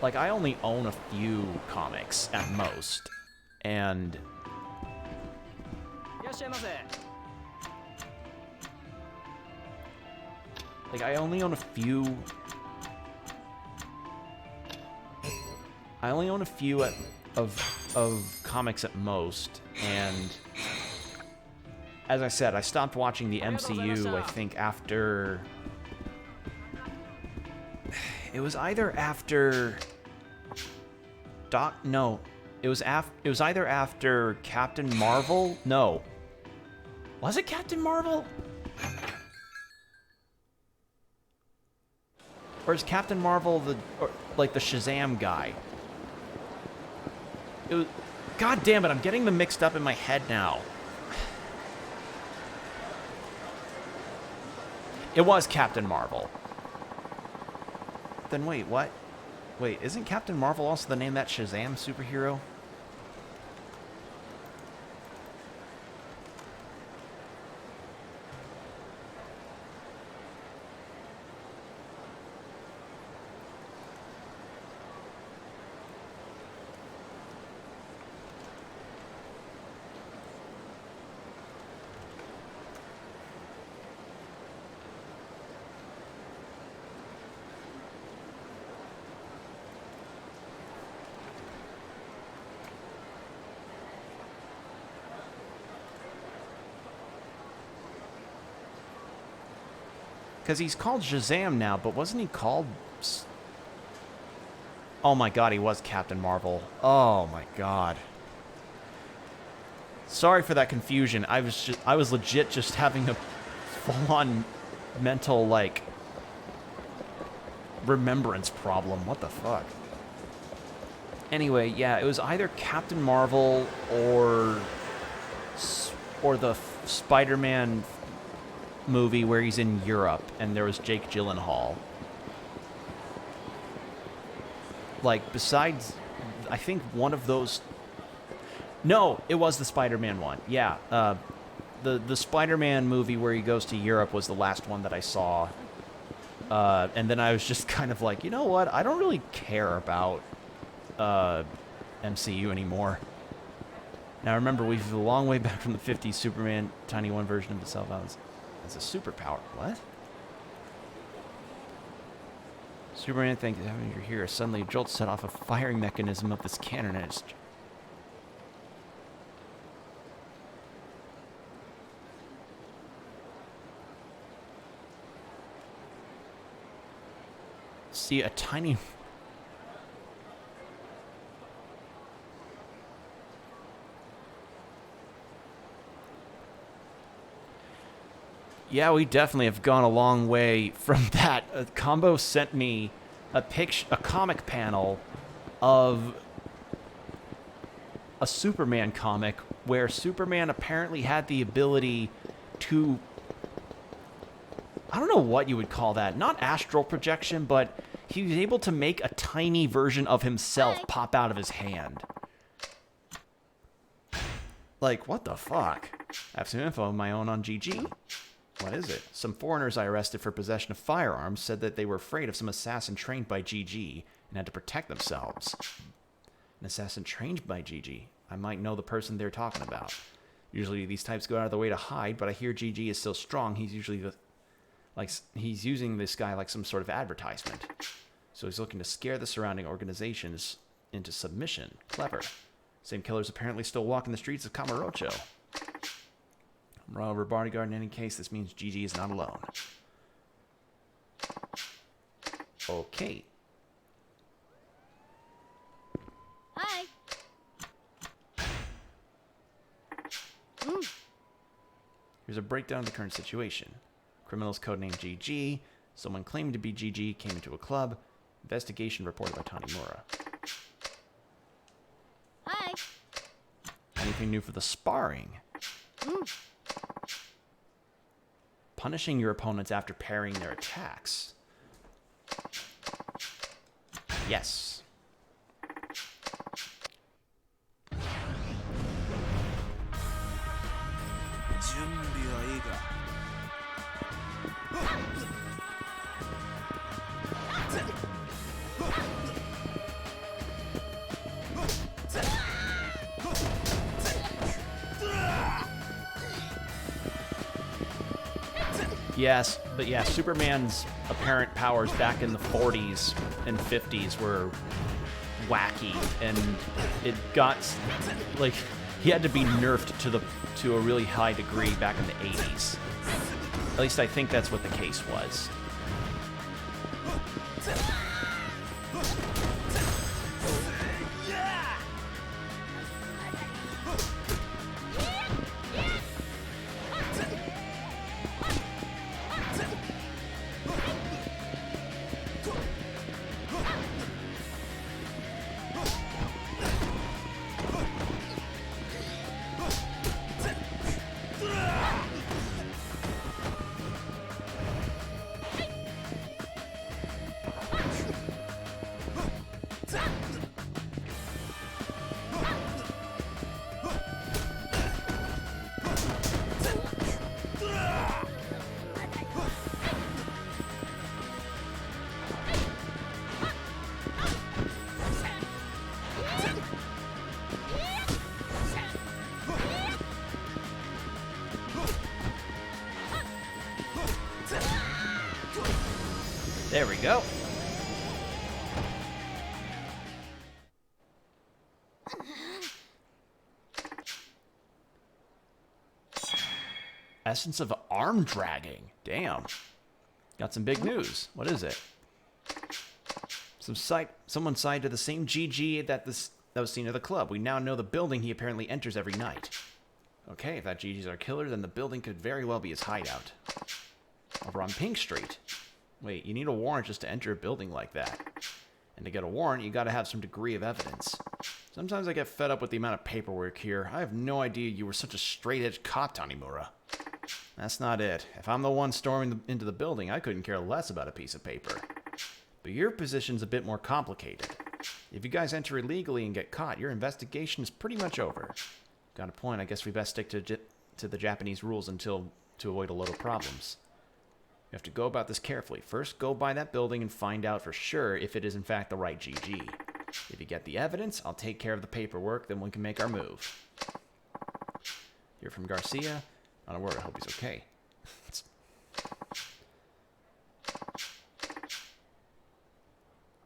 Like, I only own a few comics at most, and like, I only own a few of comics at most, and as I said, I stopped watching the MCU, I think, after... It was either after... It was either after Captain Marvel? No. Was it Captain Marvel? Or is Captain Marvel the Shazam guy? God damn it, I'm getting them mixed up in my head now. It was Captain Marvel. Then wait, what? Wait, isn't Captain Marvel also the name of that Shazam superhero? Because he's called Shazam now, but wasn't he called... Oh my god, he was Captain Marvel. Oh my god. Sorry for that confusion. I was legit just having a full-on mental, like, remembrance problem. What the fuck? Anyway, yeah, it was either Captain Marvel or the Spider-Man movie where he's in Europe and there was Jake Gyllenhaal. Like, besides, I think one of those... No, it was the Spider-Man one. Yeah, the Spider-Man movie where he goes to Europe was the last one that I saw. And then I was just kind of like, you know what? I don't really care about MCU anymore. Now remember, we've a long way back from the 50s. Superman, tiny one version of himself as a superpower. What? Superman thinks having your hero suddenly jolt set off a firing mechanism of this cannon and it's... See a tiny... Yeah, we definitely have gone a long way from that. Combo sent me a comic panel of a Superman comic where Superman apparently had the ability to... I don't know what you would call that. Not astral projection, but he was able to make a tiny version of himself pop out of his hand. Like, what the fuck? I have some info of my own on GG. What is it? Some foreigners I arrested for possession of firearms said that they were afraid of some assassin trained by GG and had to protect themselves. An assassin trained by GG? I might know the person they're talking about. Usually these types go out of their way to hide, but I hear GG is so strong he's usually he's using this guy like some sort of advertisement. So he's looking to scare the surrounding organizations into submission. Clever. Same killers apparently still walking the streets of Kamurocho. Royal bodyguard in any case, this means GG is not alone. Okay. Hi. Here's a breakdown of the current situation. Criminals codenamed GG. Someone claiming to be GG came into a club. Investigation reported by Tanimura. Hi. Anything new for the sparring? Punishing your opponents after parrying their attacks. Yes. Yes, but yeah, Superman's apparent powers back in the 40s and 50s were wacky, and it got, like, he had to be nerfed to a really high degree back in the 80s. At least I think that's what the case was. There we go. Essence of arm dragging. Damn. Got some big news. What is it? Someone cited the same GG that was seen at the club. We now know the building he apparently enters every night. Okay, if that GG's our killer, then the building could very well be his hideout. Over on Pink Street. Wait, you need a warrant just to enter a building like that. And to get a warrant, you gotta have some degree of evidence. Sometimes I get fed up with the amount of paperwork here. I have no idea you were such a straight-edge cop, Tanimura. That's not it. If I'm the one storming into the building, I couldn't care less about a piece of paper. But your position's a bit more complicated. If you guys enter illegally and get caught, your investigation is pretty much over. Got a point. I guess we best stick to the Japanese rules to avoid a load of problems. You have to go about this carefully. First, go by that building and find out for sure if it is in fact the right GG. If you get the evidence, I'll take care of the paperwork, then we can make our move. Hear from Garcia. Not a word. I hope he's okay.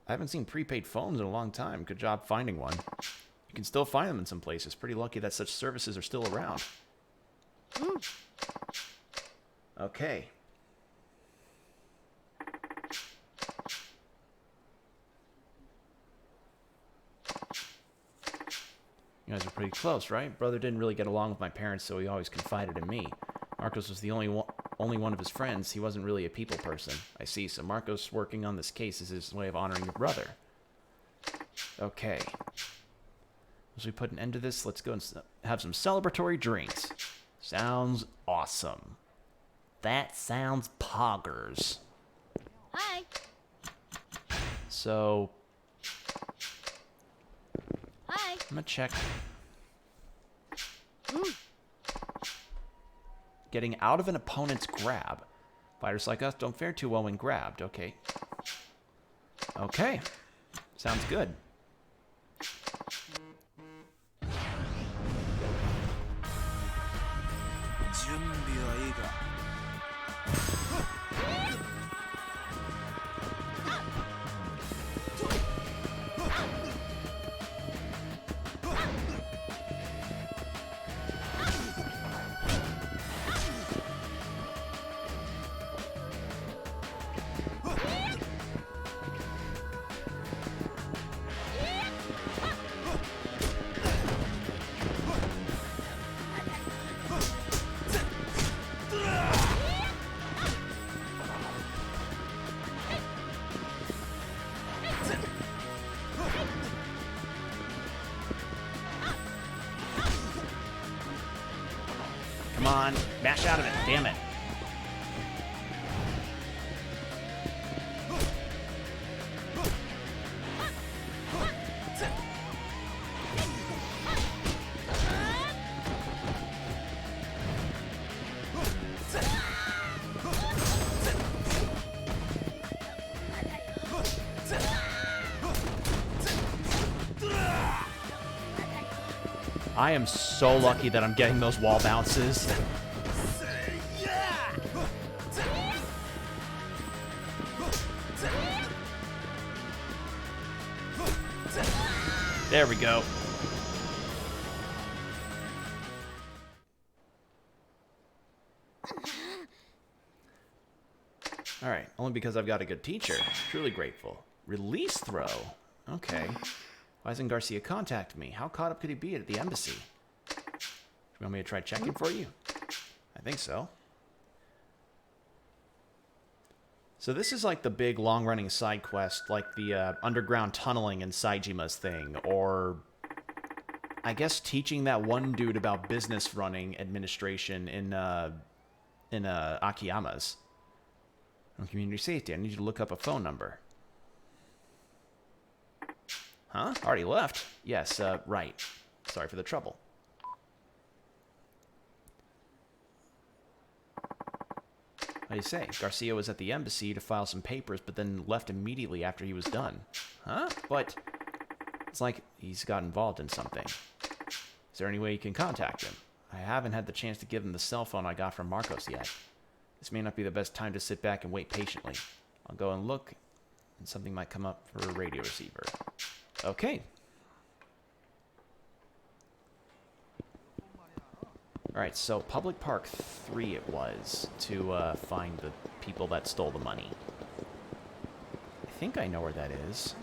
I haven't seen prepaid phones in a long time. Good job finding one. You can still find them in some places. Pretty lucky that such services are still around. Okay. You guys are pretty close, right? Brother didn't really get along with my parents, so he always confided in me. Marcos was the only one of his friends. He wasn't really a people person. I see. So Marcos working on this case is his way of honoring your brother. Okay. As we put an end to this, let's go and have some celebratory drinks. Sounds awesome. That sounds poggers. Hi. So... Hi. I'm gonna check. Getting out of an opponent's grab. Fighters like us don't fare too well when grabbed. Okay. Okay. Sounds good. Come on, mash out of it, damn it. I am so lucky that I'm getting those wall bounces. There we go. Alright, only because I've got a good teacher. Truly grateful. Release throw? Okay. Why hasn't Garcia contacted me? How caught up could he be at the embassy? Do you want me to try checking for you? I think so. So this is like the big long-running side quest, like the underground tunneling in Saijima's thing, or I guess teaching that one dude about business running administration in Akiyama's. On community safety, I need you to look up a phone number. Huh? Already left? Yes, right. Sorry for the trouble. What do you say? Garcia was at the embassy to file some papers, but then left immediately after he was done. Huh? But it's like he's got involved in something. Is there any way you can contact him? I haven't had the chance to give him the cell phone I got from Marcos yet. This may not be the best time to sit back and wait patiently. I'll go and look, and something might come up for a radio receiver. Okay. Alright, so Public Park 3 it was to find the people that stole the money. I think I know where that is.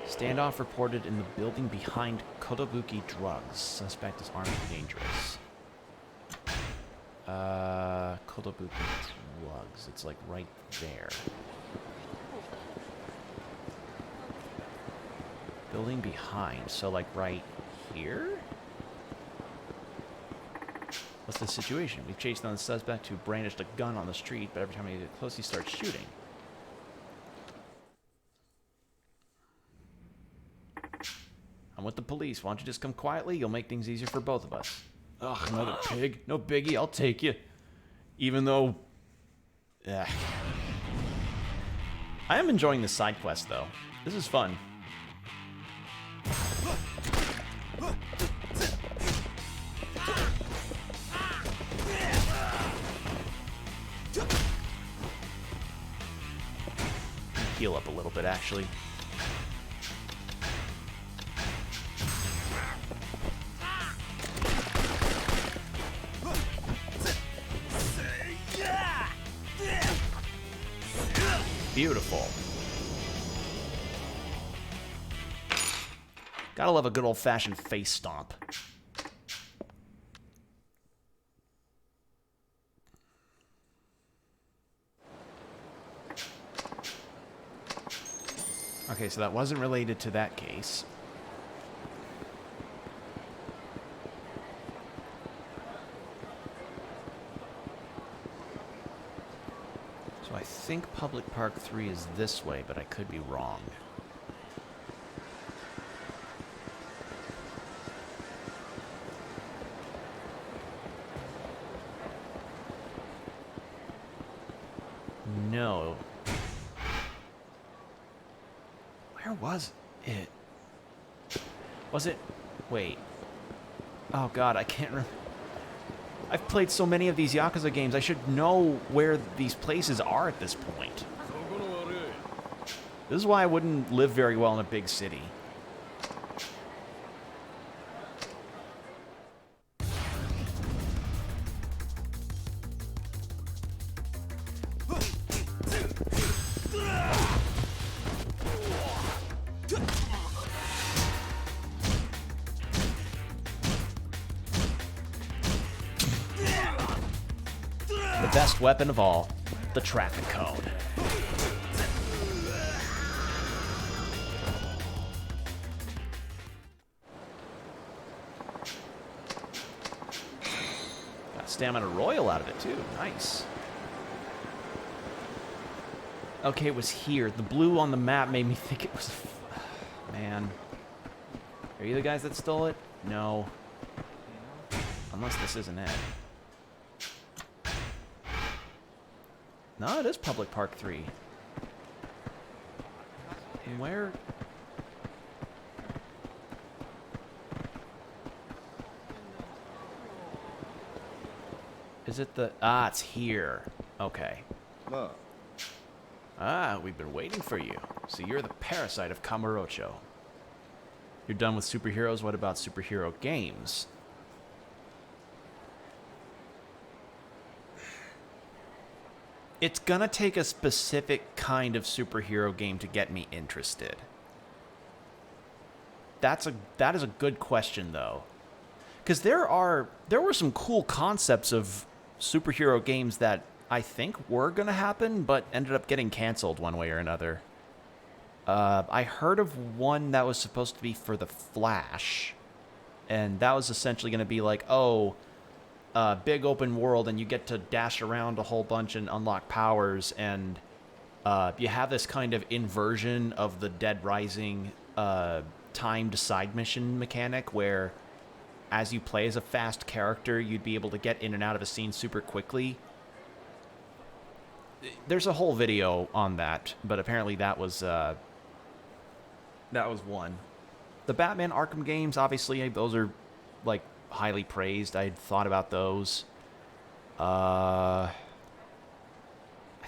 Standoff reported in the building behind Kotobuki Drugs. Suspect is armed and dangerous. Kotobuki Drugs. It's like right there. Building behind. So like right here? What's the situation? We've chased down the suspect who brandished a gun on the street, but every time we get close, he starts shooting. I'm with the police. Why don't you just come quietly? You'll make things easier for both of us. Ugh, another pig. No biggie. I'll take you. Even though... I am enjoying this side quest, though. This is fun. Heal up a little bit, actually. Beautiful. Gotta love a good old-fashioned face stomp. Okay, so that wasn't related to that case. So I think Public Park 3 is this way, but I could be wrong. No. Where was it? Was it? Wait. Oh god, I can't remember. I've played so many of these Yakuza games, I should know where these places are at this point. This is why I wouldn't live very well in a big city. The best weapon of all, the traffic cone. Got Stamina Royal out of it too, nice. Okay, it was here. The blue on the map made me think it was... Man. Are you the guys that stole it? No. Unless this isn't it. No, it is Public Park 3. Where? Is it the... Ah, it's here. Okay. Ah, we've been waiting for you. So you're the parasite of Kamurocho. You're done with superheroes, what about superhero games? It's gonna take a specific kind of superhero game to get me interested. That is a good question though. Because there were some cool concepts of superhero games that I think were gonna happen, but ended up getting canceled one way or another. I heard of one that was supposed to be for the Flash, and that was essentially gonna be like, oh, big open world, and you get to dash around a whole bunch and unlock powers, and you have this kind of inversion of the Dead Rising timed side mission mechanic, where as you play as a fast character, you'd be able to get in and out of a scene super quickly. There's a whole video on that, but apparently that was one. The Batman Arkham games, obviously, those are like highly praised. I had thought about those.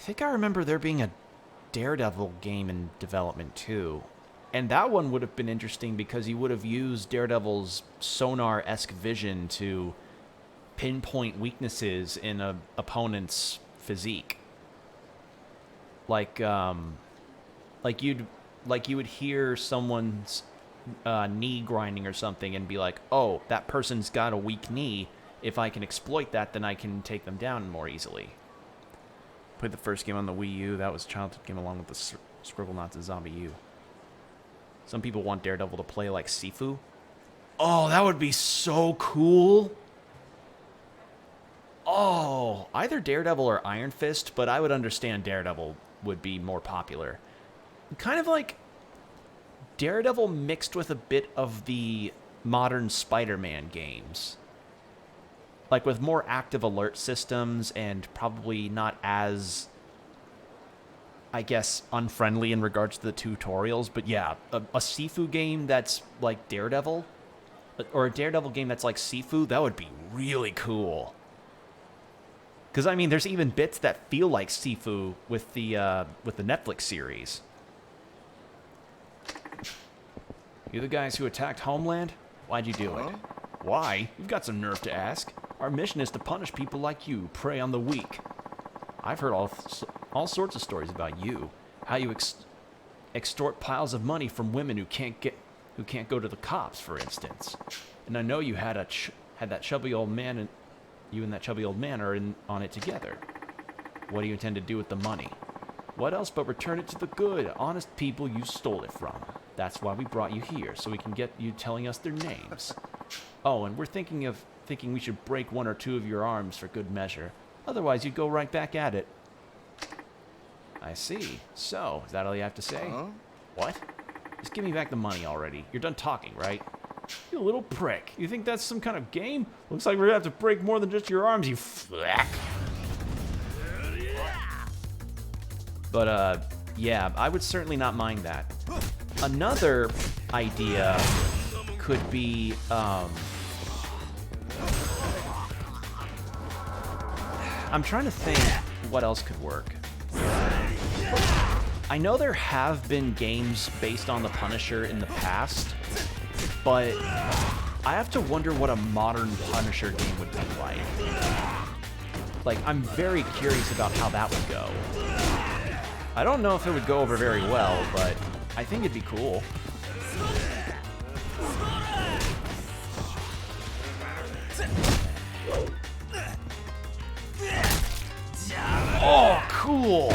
think I remember there being a Daredevil game in development too. And that one would have been interesting because you would have used Daredevil's sonar-esque vision to pinpoint weaknesses in a opponent's physique. Like you would hear someone's knee grinding or something and be like, oh, that person's got a weak knee. If I can exploit that, then I can take them down more easily. Played the first game on the Wii U. That was a childhood game along with the Scribblenauts and Zombie U. Some people want Daredevil to play like Sifu. Oh, that would be so cool. Oh, either Daredevil or Iron Fist, but I would understand Daredevil would be more popular. Kind of like Daredevil mixed with a bit of the modern Spider-Man games. Like with more active alert systems and probably not as, I guess, unfriendly in regards to the tutorials. But yeah, a Sifu game that's like Daredevil, or a Daredevil game that's like Sifu, that would be really cool. Because, I mean, there's even bits that feel like Sifu with the Netflix series. You the guys who attacked Homeland? Why'd you do it? Why? You've got some nerve to ask. Our mission is to punish people like you, prey on the weak. I've heard all sorts of stories about you. How you extort piles of money from women who can't go to the cops, for instance. And I know you had that chubby old man, and you and that chubby old man are on it together. What do you intend to do with the money? What else but return it to the good, honest people you stole it from. That's why we brought you here, so we can get you telling us their names. Oh, and we're thinking we should break one or two of your arms for good measure. Otherwise, you'd go right back at it. I see. So, is that all you have to say? What? Just give me back the money already. You're done talking, right? You little prick. You think that's some kind of game? Looks like we're gonna have to break more than just your arms, you flack. But, yeah, I would certainly not mind that. Another idea could be, I'm trying to think what else could work. I know there have been games based on the Punisher in the past, but I have to wonder what a modern Punisher game would be like. Like, I'm very curious about how that would go. I don't know if it would go over very well, but I think it'd be cool. Oh, cool!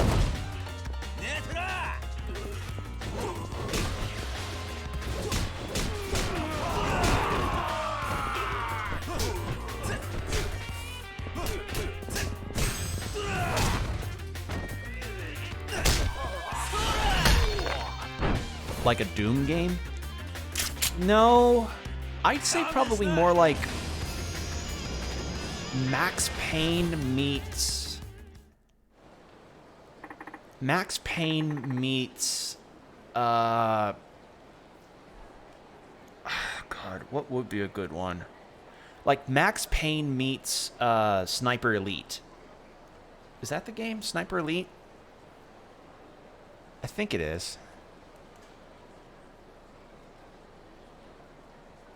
Like a Doom game? No, I'd say probably more like Max Payne meets God, what would be a good one? Like Max Payne meets Sniper Elite. Is that the game? Sniper Elite? I think it is.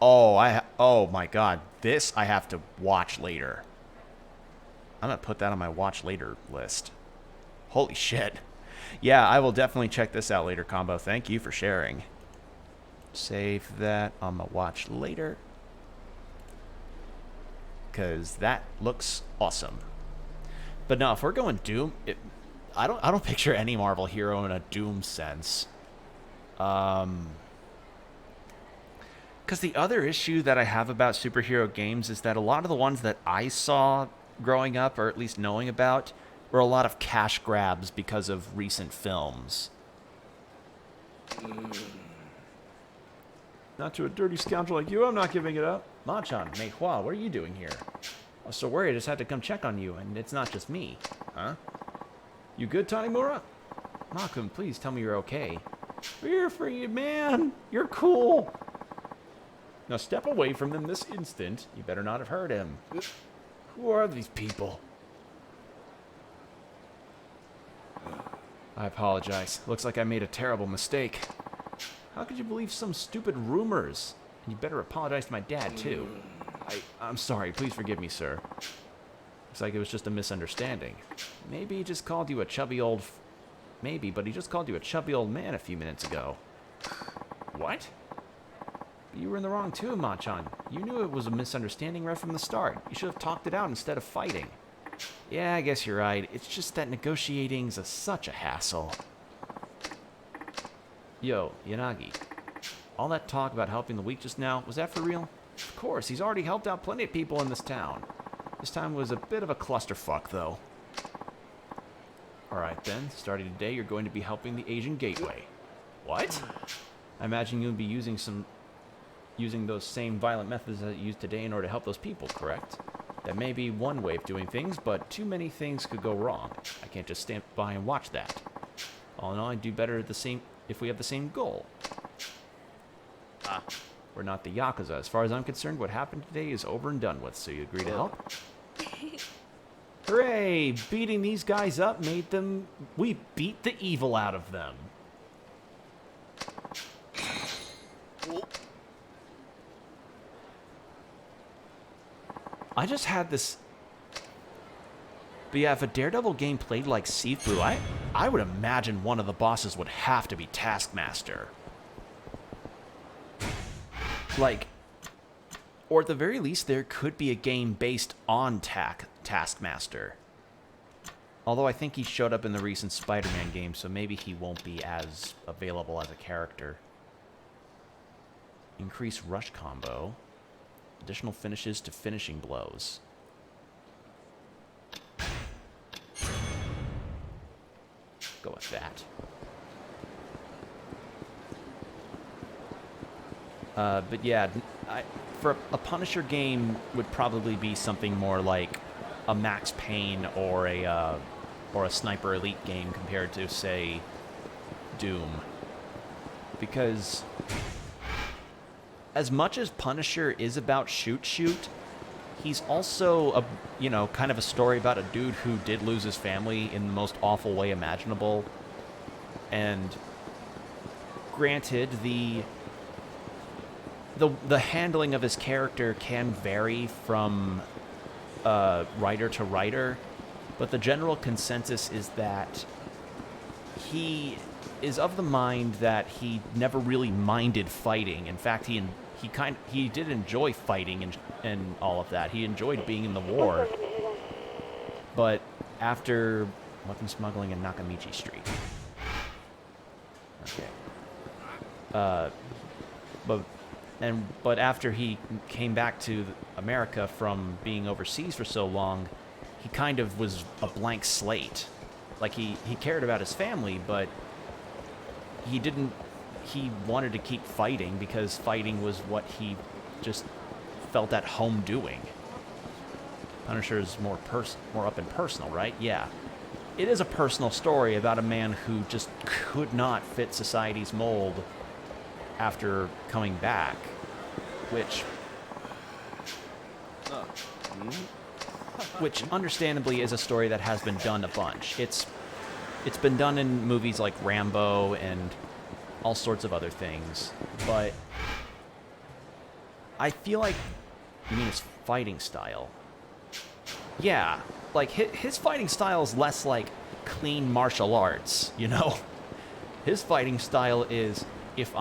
Oh my god, this I have to watch later. I'm gonna put that on my watch later list. Holy shit. Yeah, I will definitely check this out later, Combo. Thank you for sharing. Save that on my watch later. Because that looks awesome. But no, if we're going Doom, I don't picture any Marvel hero in a Doom sense. Because the other issue that I have about superhero games is that a lot of the ones that I saw growing up, or at least knowing about, were a lot of cash grabs because of recent films. Not to a dirty scoundrel like you, I'm not giving it up. Machan, Meihua, what are you doing here? I was so worried I just had to come check on you, and it's not just me. Huh? You good, Tanimura? Makun, please tell me you're okay. We're here for you, man. You're cool. Now step away from them this instant. You better not have hurt him. Who are these people? I apologize. Looks like I made a terrible mistake. How could you believe some stupid rumors? And you better apologize to my dad, too. I'm sorry. Please forgive me, sir. Looks like it was just a misunderstanding. Maybe he just called you a chubby old... Maybe, but he just called you a chubby old man a few minutes ago. What? You were in the wrong too, Machan. You knew it was a misunderstanding right from the start. You should have talked it out instead of fighting. Yeah, I guess you're right. It's just that negotiating's such a hassle. Yo, Yanagi. All that talk about helping the weak just now, was that for real? Of course, he's already helped out plenty of people in this town. This time was a bit of a clusterfuck, though. Alright then, starting today, you're going to be helping the Asian Gateway. What? I imagine you'll be using those same violent methods that you used today in order to help those people, correct? That may be one way of doing things, but too many things could go wrong. I can't just stand by and watch that. All in all, I'd do better at the same if we have the same goal. We're not the Yakuza. As far as I'm concerned, what happened today is over and done with, so you agree to help? Hooray! Beating these guys up made them... We beat the evil out of them. I just had this... But yeah, if a Daredevil game played like Sifu, I would imagine one of the bosses would have to be Taskmaster. Like... Or at the very least, there could be a game based on Taskmaster. Although I think he showed up in the recent Spider-Man game, so maybe he won't be as available as a character. Increase rush combo. Additional finishes to finishing blows. Go with that. But yeah, for a Punisher game would probably be something more like a Max Payne or a Sniper Elite game compared to, say, Doom. Because as much as Punisher is about shoot, he's also kind of a story about a dude who did lose his family in the most awful way imaginable. And granted, the handling of his character can vary from writer to writer, but the general consensus is that he is of the mind that he never really minded fighting. In fact, he did enjoy fighting and all of that. He enjoyed being in the war. But after weapon smuggling in Nakamichi Street. Okay. But after he came back to America from being overseas for so long, he kind of was a blank slate. Like, he cared about his family, but he wanted to keep fighting because fighting was what he just felt at home doing. Punisher is more up and personal, right? Yeah. It is a personal story about a man who just could not fit society's mold after coming back, which understandably is a story that has been done a bunch. It's been done in movies like Rambo and all sorts of other things, but I feel like, you mean his fighting style? Yeah, like his fighting style is less like clean martial arts, you know? His fighting style is, if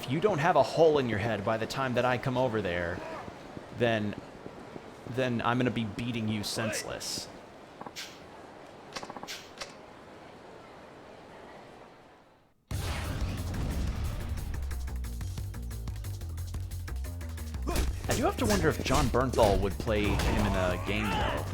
you don't have a hole in your head by the time that I come over there, then I'm gonna be beating you senseless. I do have to wonder if John Bernthal would play him in a game, though.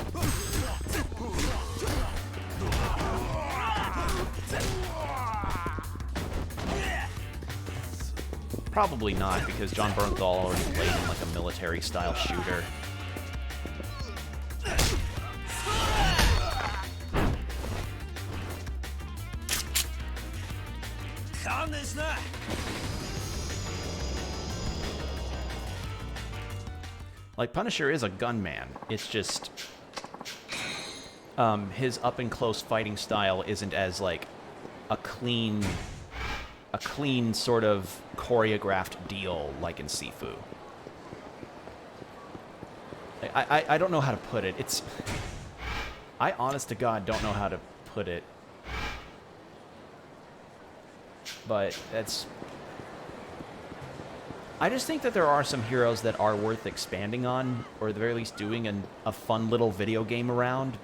Probably not, because John Bernthal already played in like a military-style shooter. Like, Punisher is a gunman. It's just... his up-and-close fighting style isn't as, like, a clean sort of choreographed deal like in Sifu. I don't know how to put it. I honest to God don't know how to put it. But I just think that there are some heroes that are worth expanding on, or at the very least doing a fun little video game around.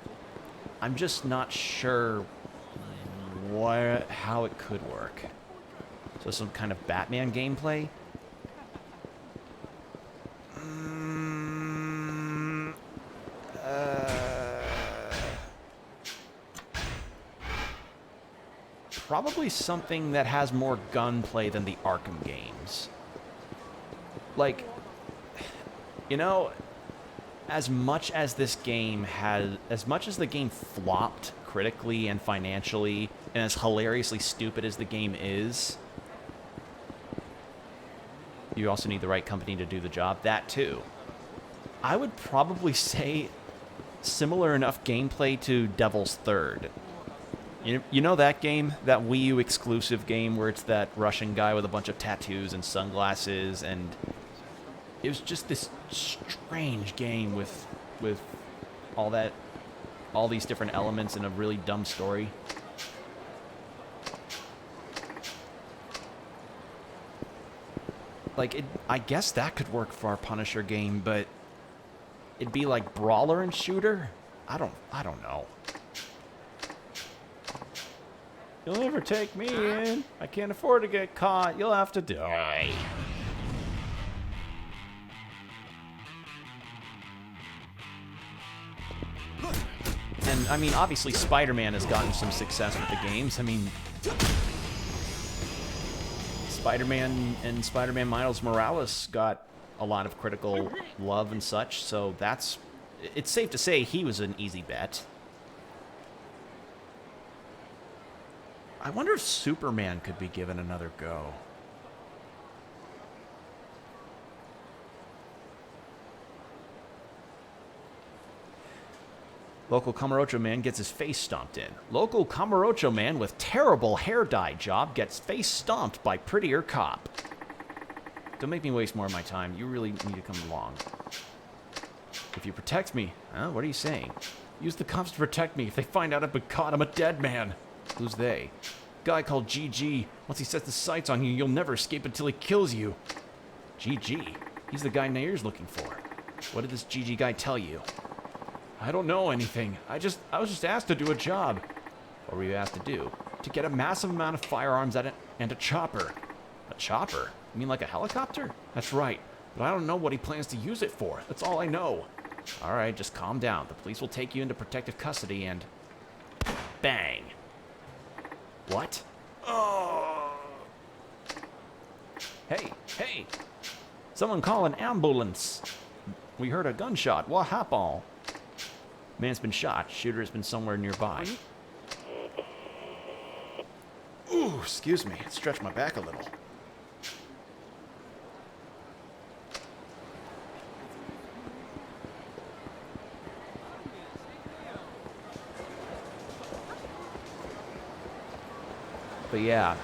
I'm just not sure how it could work. So some kind of Batman gameplay? Probably something that has more gunplay than the Arkham games. Like, you know, as much as the game flopped critically and financially, and as hilariously stupid as the game is, you also need the right company to do the job. That too. I would probably say similar enough gameplay to Devil's Third. You know that game? That Wii U exclusive game where it's that Russian guy with a bunch of tattoos and sunglasses, and it was just this strange game with all these different elements and a really dumb story. Like, I guess that could work for our Punisher game, but it'd be like brawler and shooter? I don't know. You'll never take me in. I can't afford to get caught. You'll have to die. And, I mean, obviously Spider-Man has gotten some success with the games. I mean, Spider-Man and Spider-Man Miles Morales got a lot of critical love and such, so it's safe to say he was an easy bet. I wonder if Superman could be given another go. Local Kamurocho man gets his face stomped in. Local Kamurocho man with terrible hair dye job gets face stomped by prettier cop. Don't make me waste more of my time. You really need to come along. If you protect me... Huh? What are you saying? Use the cops to protect me. If they find out I've been caught, I'm a dead man. Who's they? Guy called GG. Once he sets the sights on you, you'll never escape until he kills you. GG? He's the guy Nair's looking for. What did this GG guy tell you? I don't know anything. I was just asked to do a job. What were you asked to do? To get a massive amount of firearms and a chopper. A chopper? You mean like a helicopter? That's right. But I don't know what he plans to use it for. That's all I know. Alright, just calm down. The police will take you into protective custody and... Bang. What? Oh. Hey! Someone call an ambulance. We heard a gunshot. What happened? Man's been shot. Shooter has been somewhere nearby. Ooh, excuse me. It stretched my back a little. But yeah,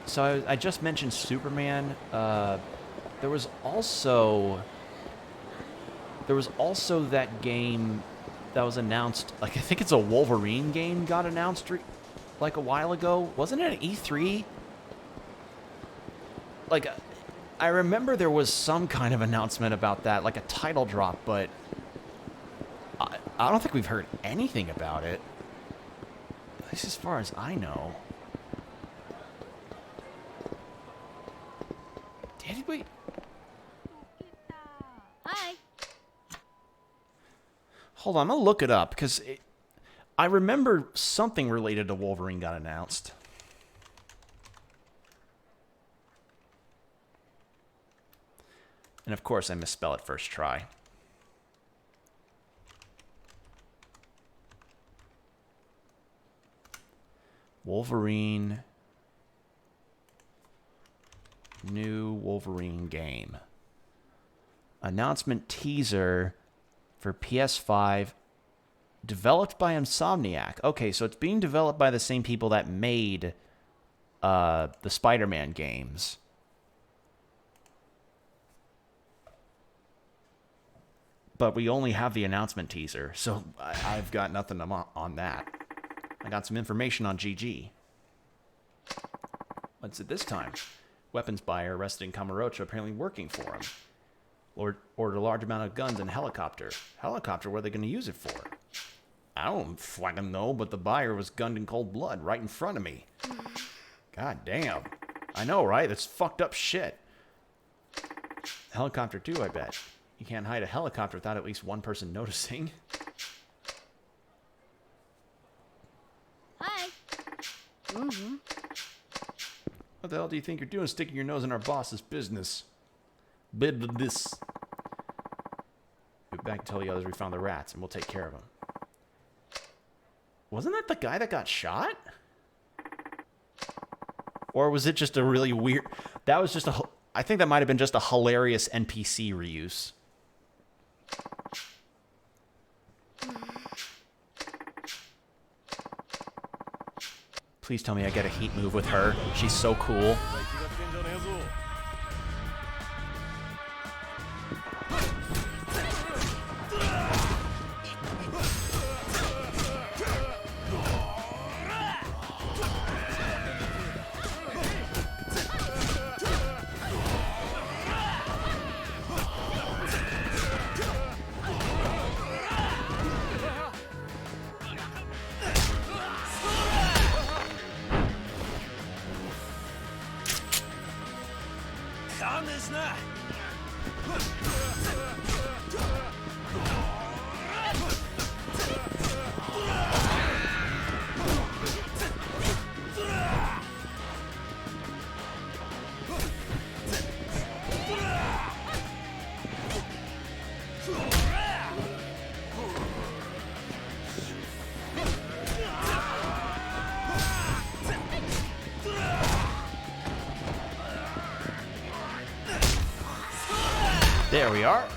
so I just mentioned Superman. There was also that game that was announced. Like, I think it's a Wolverine game got announced like a while ago. Wasn't it at E3? Like, I remember there was some kind of announcement about that, like a title drop, but I don't think we've heard anything about it. At least as far as I know. Did we? Hi. Hold on, I'm gonna look it up, because I remember something related to Wolverine got announced. And of course, I misspell it first try. Wolverine New Wolverine game. Announcement teaser for PS5. Developed by Insomniac. Okay, so it's being developed by the same people that made the Spider-Man games. But we only have the announcement teaser, so I've got nothing on that. I got some information on GG. What's it this time? Weapons buyer arrested in Kamurocho, apparently working for him. Ordered a large amount of guns and helicopter. Helicopter, what are they going to use it for? I don't fucking know, but the buyer was gunned in cold blood right in front of me. God damn. I know, right? That's fucked up shit. Helicopter too, I bet. You can't hide a helicopter without at least one person noticing. Hi. What the hell do you think you're doing sticking your nose in our boss's business? Bid this. Get back and tell the others we found the rats and we'll take care of them. Wasn't that the guy that got shot? Or was it just a really weird... That was just a... I think that might have been just a hilarious NPC reuse. Please tell me I get a heat move with her. She's so cool. There we are.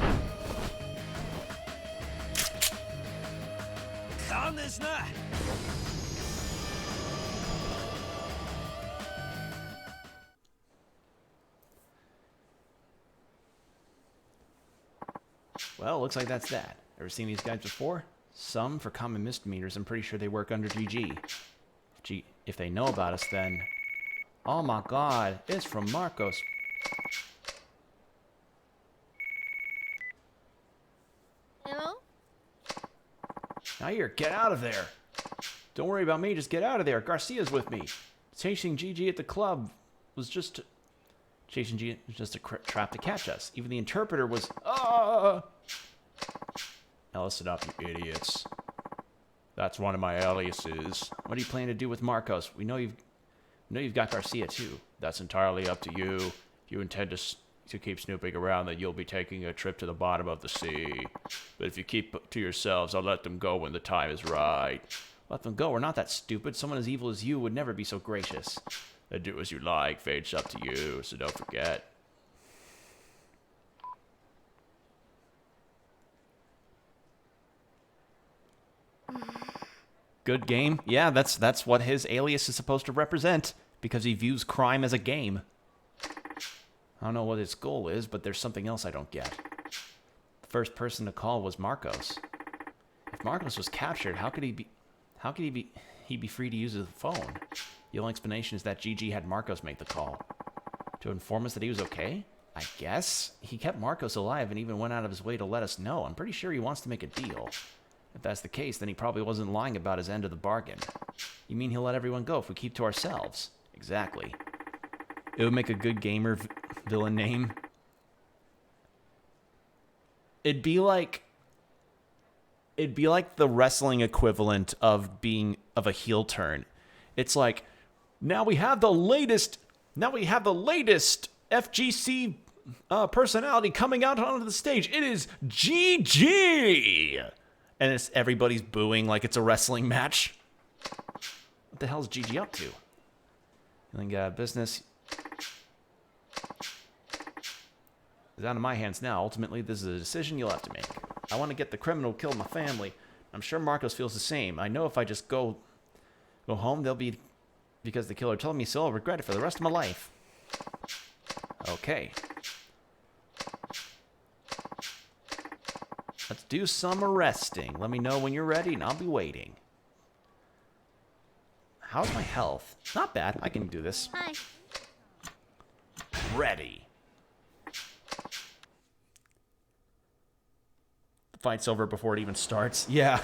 Well, looks like that's that. Ever seen these guys before? Some for common misdemeanors. I'm pretty sure they work under GG. If they know about us, then... Oh my god, it's from Marcos. Hello? Now here, get out of there. Don't worry about me, just get out of there. Garcia's with me. Chasing GG at the club was just... Chasing GG was just a trap to catch us. Even the interpreter was... Now listen up, you idiots. That's one of my aliases. What do you plan to do with Marcos? We know you've got Garcia too. That's entirely up to you. If you intend to keep snooping around, then you'll be taking a trip to the bottom of the sea. But if you keep to yourselves, I'll let them go when the time is right. Let them go? We're not that stupid. Someone as evil as you would never be so gracious. Then do as you like. Fate's up to you, so don't forget. Good game? Yeah, that's what his alias is supposed to represent, because he views crime as a game. I don't know what his goal is, but there's something else I don't get. The first person to call was Marcos. If Marcos was captured, how could he be free to use his phone? The only explanation is that GG had Marcos make the call. To inform us that he was okay? I guess. He kept Marcos alive and even went out of his way to let us know. I'm pretty sure he wants to make a deal. If that's the case, then he probably wasn't lying about his end of the bargain. You mean he'll let everyone go if we keep to ourselves? Exactly. It would make a good gamer villain name. It'd be like the wrestling equivalent of a heel turn. It's like, now we have the latest FGC personality coming out onto the stage. It is GG. And it's everybody's booing like it's a wrestling match. What the hell is GG up to? Feeling business. It's out of my hands now. Ultimately, this is a decision you'll have to make. I want to get the criminal who killed my family. I'm sure Marcos feels the same. I know if I just go home, they'll be... Because the killer told me so, I'll regret it for the rest of my life. Okay. Let's do some arresting. Let me know when you're ready, and I'll be waiting. How's my health? Not bad. I can do this. Hi. Ready. The fight's over before it even starts. Yeah.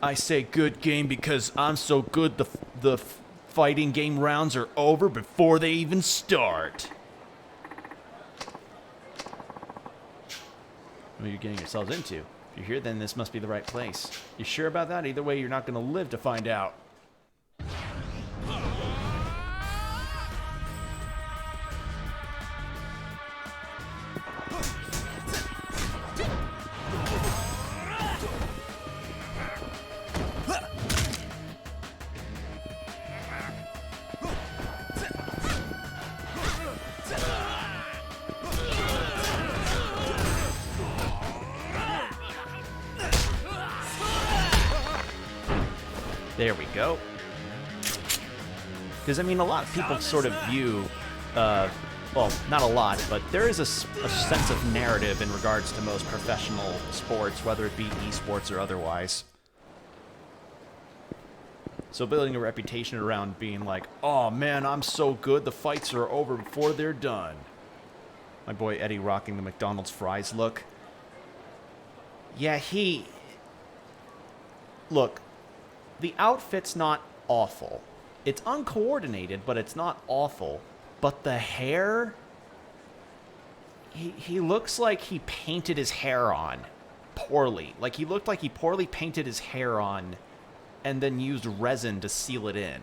I say good game because I'm so good the fighting game rounds are over before they even start. What are you getting yourselves into? If you're here, then this must be the right place. You sure about that? Either way, you're not going to live to find out. There we go. Because, I mean, a lot of people sort of view, well, not a lot, but there is a sense of narrative in regards to most professional sports, whether it be esports or otherwise. So building a reputation around being like, oh man, I'm so good, the fights are over before they're done. My boy Eddie rocking the McDonald's fries look. Yeah, Look, the outfit's not awful. It's uncoordinated, but it's not awful. But the hair... He looks like he painted his hair on poorly. Like, he looked like he poorly painted his hair on and then used resin to seal it in.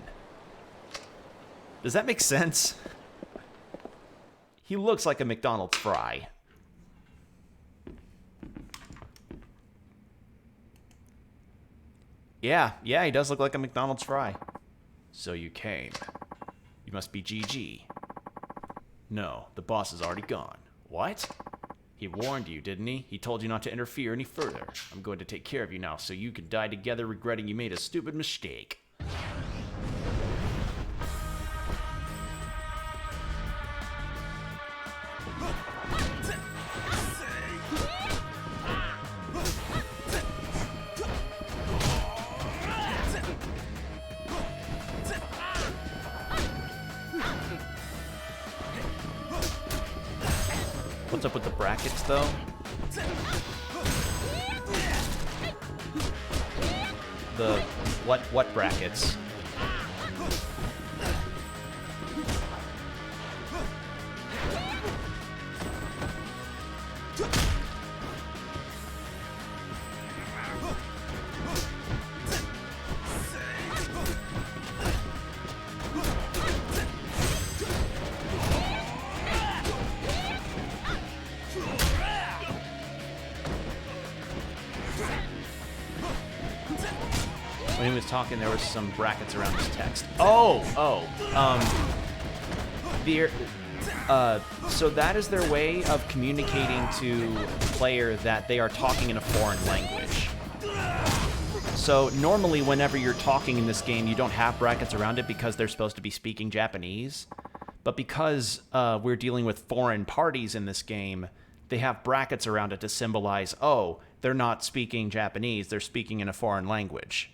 Does that make sense? He looks like a McDonald's fry. Yeah, he does look like a McDonald's fry. So you came. You must be GG. No, the boss is already gone. What? He warned you, didn't he? He told you not to interfere any further. I'm going to take care of you now so you can die together regretting you made a stupid mistake. What's up with the brackets, though? The what brackets? When he was talking, there was some brackets around his text. So that is their way of communicating to the player that they are talking in a foreign language. So normally, whenever you're talking in this game, you don't have brackets around it because they're supposed to be speaking Japanese. But because we're dealing with foreign parties in this game, they have brackets around it to symbolize, oh, they're not speaking Japanese, they're speaking in a foreign language.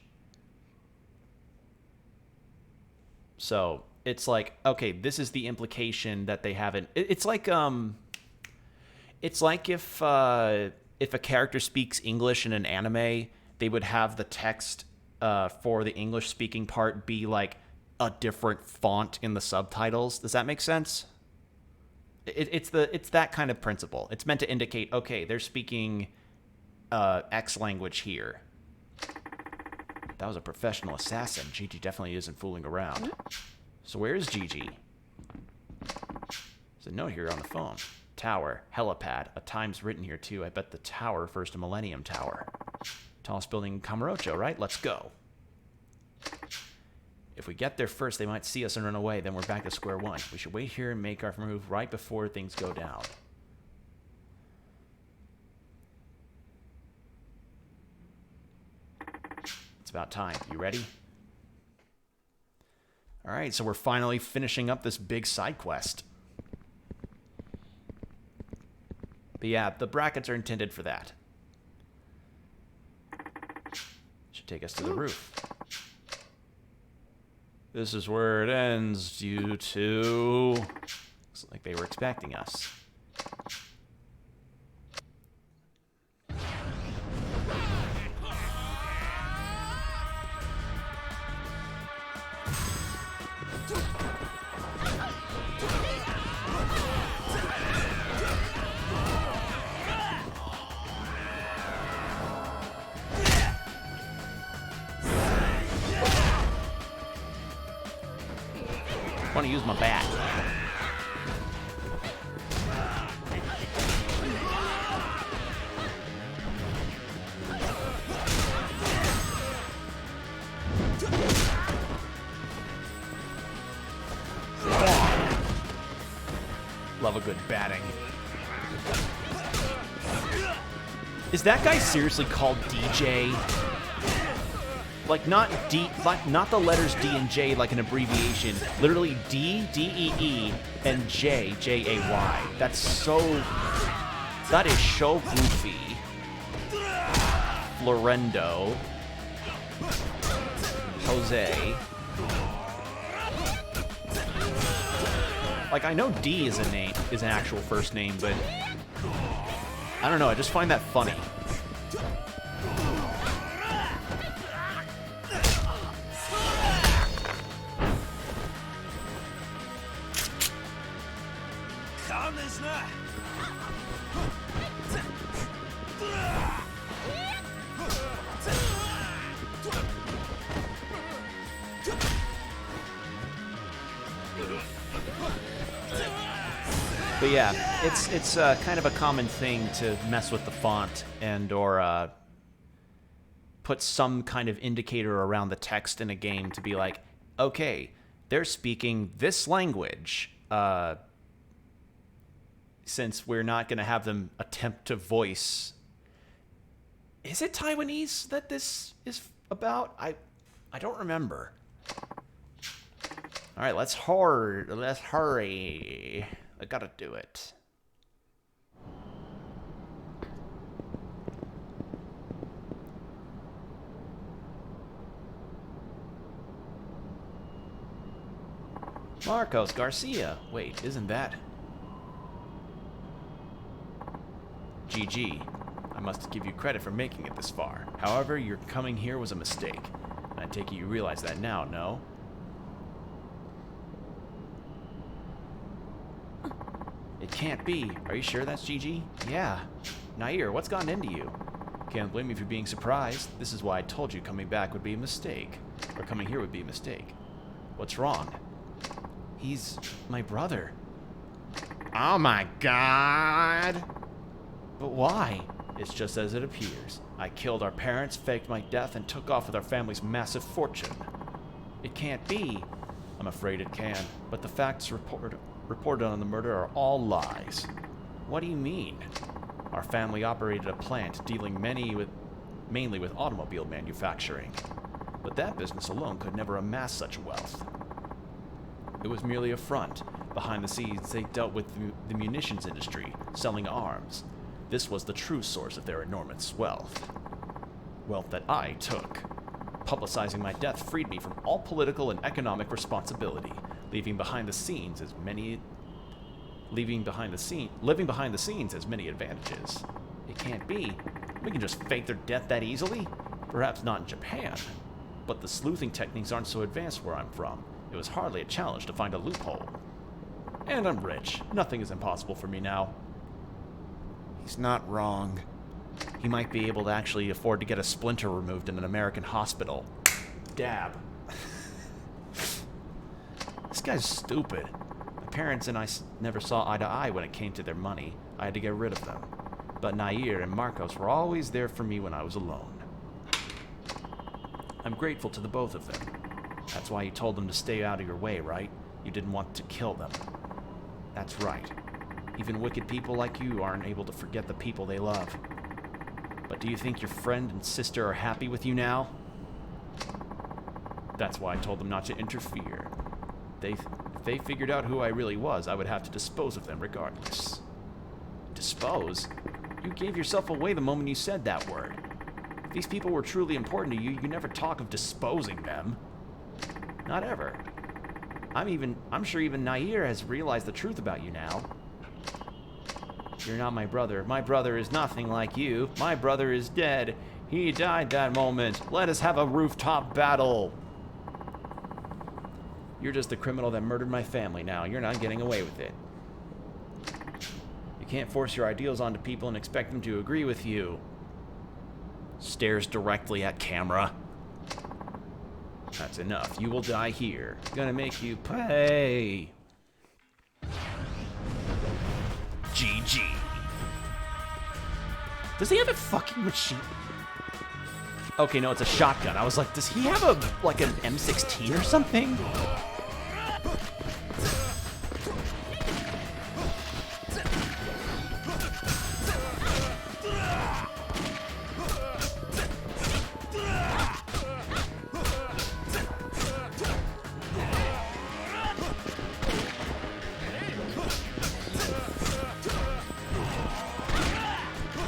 So it's like, okay, this is the implication that they haven't. It's like if a character speaks English in an anime, they would have the text for the English speaking part be like a different font in the subtitles. Does that make sense? It's that kind of principle. It's meant to indicate, okay, they're speaking X language here. That was a professional assassin. Gigi definitely isn't fooling around. So where is Gigi? There's a note here on the phone. Tower, helipad. A time's written here too. I bet the tower refers to Millennium Tower. Tallest building in Kamurocho, right? Let's go. If we get there first, they might see us and run away. Then we're back to square one. We should wait here and make our move right before things go down. It's about time. You ready? All right, so we're finally finishing up this big side quest. But yeah, the brackets are intended for that. Should take us to the roof. This is where it ends, you two. Looks like they were expecting us. I want to use my bat. Love a good batting. Is that guy seriously called DJ? Like not not the letters D and J like an abbreviation. Literally D, D-E-E, and J, J-A-Y. That is so goofy. Florendo. Jose. Like, I know D is a name, is an actual first name, but I don't know, I just find that funny. But yeah, it's kind of a common thing to mess with the font and or put some kind of indicator around the text in a game to be like, okay, they're speaking this language. Since we're not going to have them attempt to voice. Is it Taiwanese that this is about? I don't remember. All right, let's hurry. I gotta do it. Marcos Garcia. Wait, isn't that? GG. I must give you credit for making it this far. However, your coming here was a mistake. And I take it you realize that now, no? It can't be. Are you sure that's GG? Yeah. Nair, what's gotten into you? Can't blame me for being surprised. This is why I told you coming back would be a mistake. Or coming here would be a mistake. What's wrong? He's my brother. Oh my god! But why? It's just as it appears. I killed our parents, faked my death, and took off with our family's massive fortune. It can't be. I'm afraid it can, but the facts reported on the murder are all lies. What do you mean? Our family operated a plant dealing mainly with automobile manufacturing. But that business alone could never amass such wealth. It was merely a front. Behind the scenes, they dealt with the munitions industry, selling arms. This was the true source of their enormous wealth. Wealth that I took. Publicizing my death freed me from all political and economic responsibility, living behind the scenes has many advantages. It can't be. We can just fake their death that easily? Perhaps not in Japan. But the sleuthing techniques aren't so advanced where I'm from. It was hardly a challenge to find a loophole. And I'm rich. Nothing is impossible for me now. He's not wrong. He might be able to actually afford to get a splinter removed in an American hospital. Dab. This guy's stupid. My parents and I never saw eye to eye when it came to their money. I had to get rid of them. But Nair and Marcos were always there for me when I was alone. I'm grateful to the both of them. That's why you told them to stay out of your way, right? You didn't want to kill them. That's right. Even wicked people like you aren't able to forget the people they love. But do you think your friend and sister are happy with you now? That's why I told them not to interfere. If they figured out who I really was, I would have to dispose of them regardless. Dispose? You gave yourself away the moment you said that word. If these people were truly important to you, you never talk of disposing them. Not ever. I'm sure even Nair has realized the truth about you now. You're not my brother. My brother is nothing like you. My brother is dead. He died that moment. Let us have a rooftop battle. You're just the criminal that murdered my family now. You're not getting away with it. You can't force your ideals onto people and expect them to agree with you. Stares directly at camera. That's enough. You will die here. Gonna make you pay. GG. Does he have a fucking machine? Okay, no, it's a shotgun. I was like, does he have like an M16 or something?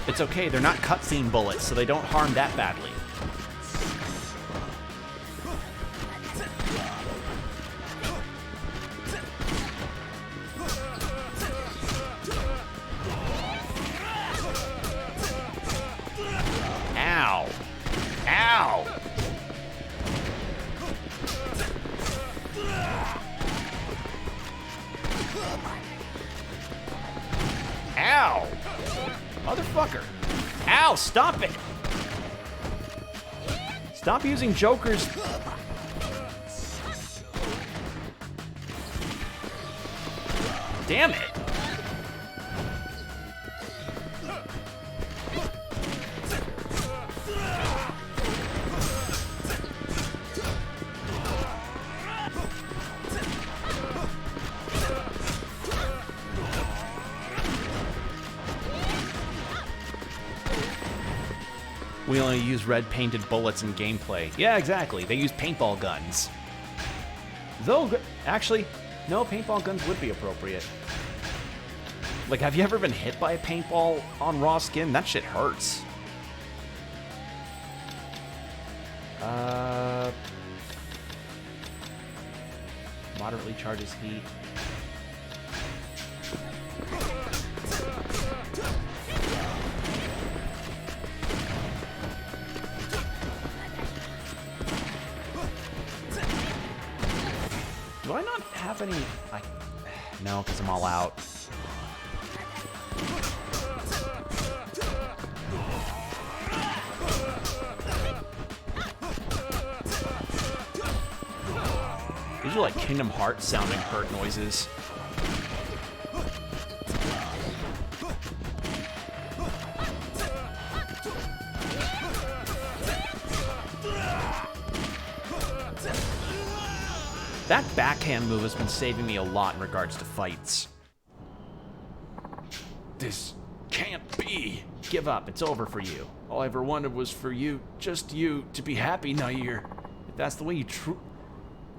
It's okay, they're not cutscene bullets, so they don't harm that badly. Ow. Ow. Ow. Motherfucker. Ow, stop it. Stop using jokers. Damn it. We only use red painted bullets in gameplay. Yeah, exactly. They use paintball guns. Though, actually, no, paintball guns would be appropriate. Like, have you ever been hit by a paintball on raw skin? That shit hurts. Moderately charges heat. Do I not have any... No, because I'm all out. These are like Kingdom Hearts sounding hurt noises. That backhand move has been saving me a lot in regards to fights. This can't be. Give up. It's over for you. All I ever wanted was for you, just you, to be happy, Nair. If that's the way you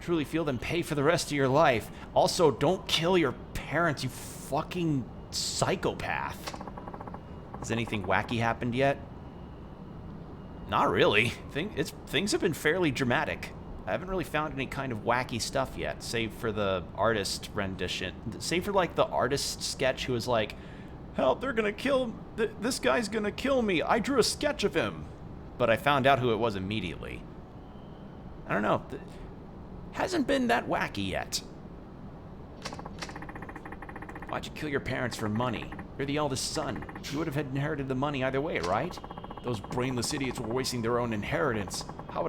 truly feel, then pay for the rest of your life. Also, don't kill your parents, you fucking psychopath. Has anything wacky happened yet? Not really. Things have been fairly dramatic. I haven't really found any kind of wacky stuff yet, save for the artist rendition. Save for, like, the artist sketch who was like, help, they're gonna kill... this guy's gonna kill me. I drew a sketch of him. But I found out who it was immediately. I don't know. Hasn't been that wacky yet. Why'd you kill your parents for money? You're the eldest son. You would have inherited the money either way, right? Those brainless idiots were wasting their own inheritance. How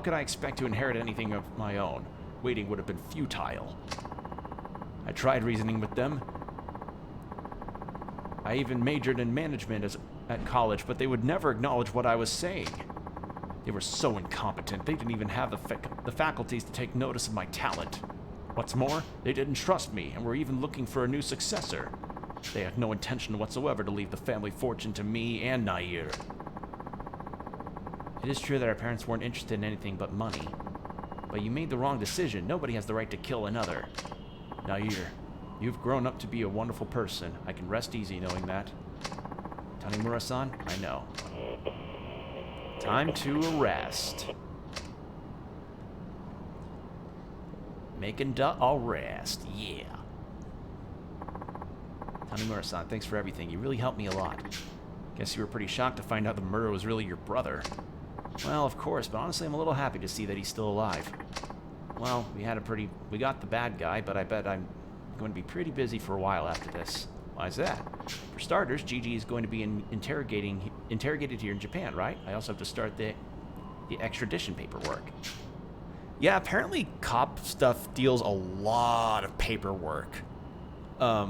could I expect to inherit anything of my own? Waiting would have been futile. I tried reasoning with them. I even majored in management at college, but they would never acknowledge what I was saying. They were so incompetent, they didn't even have the faculties to take notice of my talent. What's more, they didn't trust me and were even looking for a new successor. They had no intention whatsoever to leave the family fortune to me and Nair. It is true that our parents weren't interested in anything but money. But you made the wrong decision. Nobody has the right to kill another. Nair, you've grown up to be a wonderful person. I can rest easy knowing that. Tanimura-san, I know. Time to arrest. Making the arrest, yeah. Tanimura-san, thanks for everything. You really helped me a lot. Guess you were pretty shocked to find out the murderer was really your brother. Well, of course, but honestly I'm a little happy to see that he's still alive. Well, we got the bad guy, but I bet I'm going to be pretty busy for a while after this. Why is that? For starters, Gigi is going to be interrogated here in Japan, right? I also have to start the extradition paperwork. Yeah, apparently cop stuff deals a lot of paperwork. I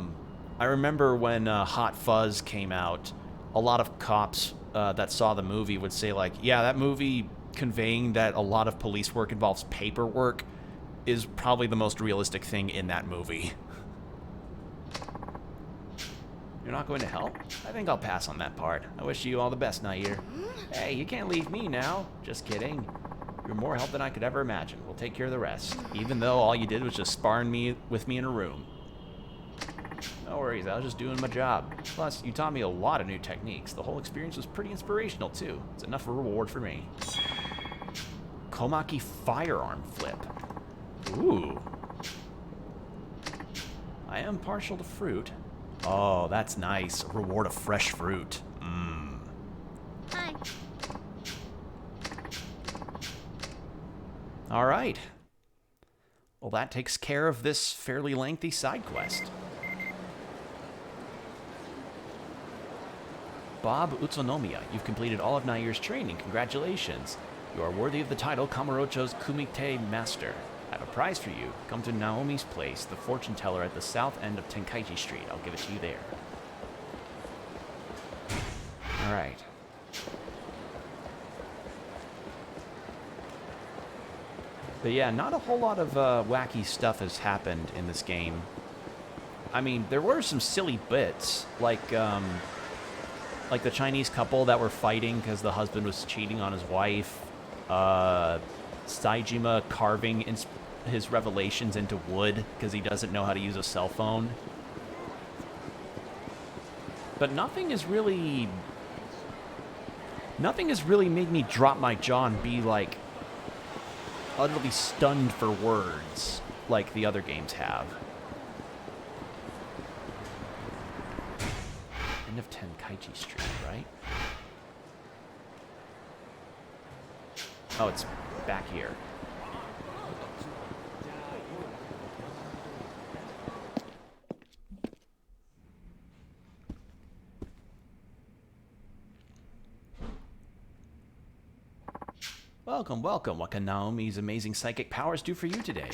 remember when Hot Fuzz came out, a lot of cops that saw the movie would say, like, yeah, that movie conveying that a lot of police work involves paperwork is probably the most realistic thing in that movie. You're not going to help? I think I'll pass on that part. I wish you all the best, Nair. Hey, you can't leave me now. Just kidding. You're more help than I could ever imagine. We'll take care of the rest. Even though all you did was just sparring with me in a room. No worries, I was just doing my job. Plus, you taught me a lot of new techniques. The whole experience was pretty inspirational, too. It's enough of a reward for me. Komaki firearm flip. Ooh. I am partial to fruit. Oh, that's nice. A reward of fresh fruit. Mmm. Hi. All right. Well, that takes care of this fairly lengthy side quest. Bob Utsunomiya, you've completed all of Nair's training. Congratulations. You are worthy of the title Kamurocho's Kumite Master. I have a prize for you. Come to Naomi's place, the fortune teller at the south end of Tenkaichi Street. I'll give it to you there. All right. But yeah, not a whole lot of wacky stuff has happened in this game. I mean, there were some silly bits, like the Chinese couple that were fighting because the husband was cheating on his wife. Saejima carving his revelations into wood because he doesn't know how to use a cell phone. But nothing has really made me drop my jaw and be like utterly stunned for words like the other games have. End of Tenkaichi Street, right? Oh, it's back here. Welcome, welcome. What can Naomi's amazing psychic powers do for you today?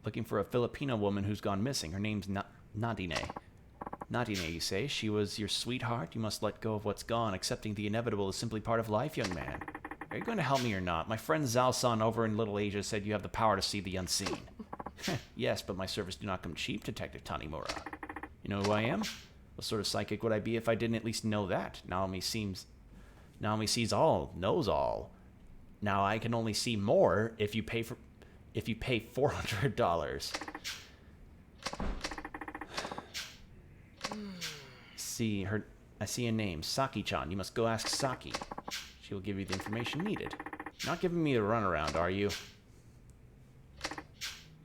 Looking for a Filipino woman who's gone missing. Her name's Nadine. Nadine, you say? She was your sweetheart? You must let go of what's gone. Accepting the inevitable is simply part of life, young man. Are you going to help me or not? My friend Zhao-san over in Little Asia said you have the power to see the unseen. Yes, but my service do not come cheap, Detective Tanimura. You know who I am? What sort of psychic would I be if I didn't at least know that? Naomi sees all, knows all. Now I can only see more if you pay $400. I see a name, Saki-chan. You must go ask Saki. She will give you the information needed. You're not giving me a runaround, are you?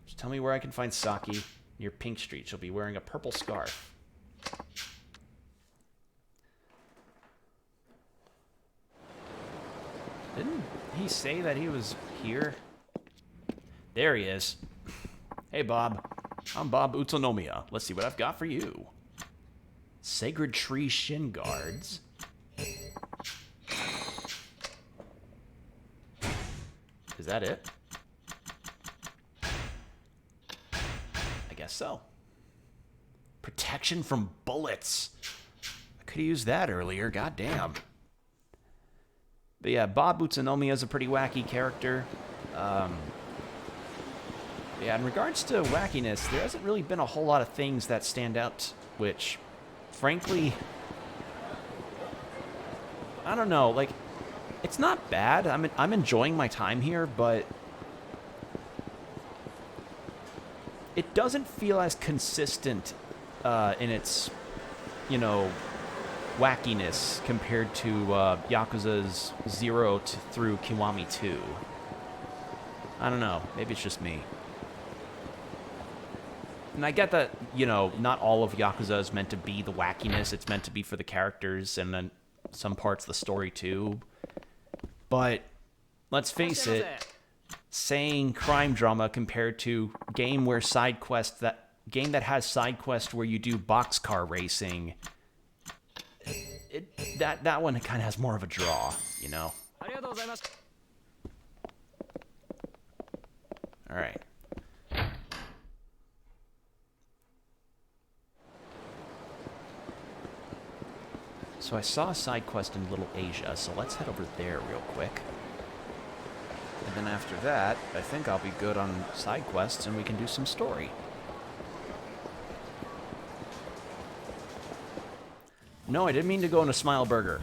Just tell me where I can find Saki near Pink Street. She'll be wearing a purple scarf. Didn't he say that he was here? There he is. Hey, Bob. I'm Bob Utsunomiya. Let's see what I've got for you. Sacred Tree Shin Guards. Is that it? I guess so. Protection from bullets. I could have used that earlier. Goddamn. But yeah, Bob Utsunomiya is a pretty wacky character. Yeah, in regards to wackiness, there hasn't really been a whole lot of things that stand out, which, frankly, I don't know. Like, it's not bad. I'm enjoying my time here, but it doesn't feel as consistent in its, you know, wackiness compared to Yakuza's 0 through Kiwami 2. I don't know. Maybe it's just me. And I get that, you know, not all of Yakuza is meant to be the wackiness. It's meant to be for the characters and then some parts of the story too. But let's face it, saying crime drama compared to game that has side quests where you do boxcar racing, that one kind of has more of a draw, you know. All right. So I saw a side quest in Little Asia, so let's head over there real quick. And then after that, I think I'll be good on side quests and we can do some story. No, I didn't mean to go into Smile Burger.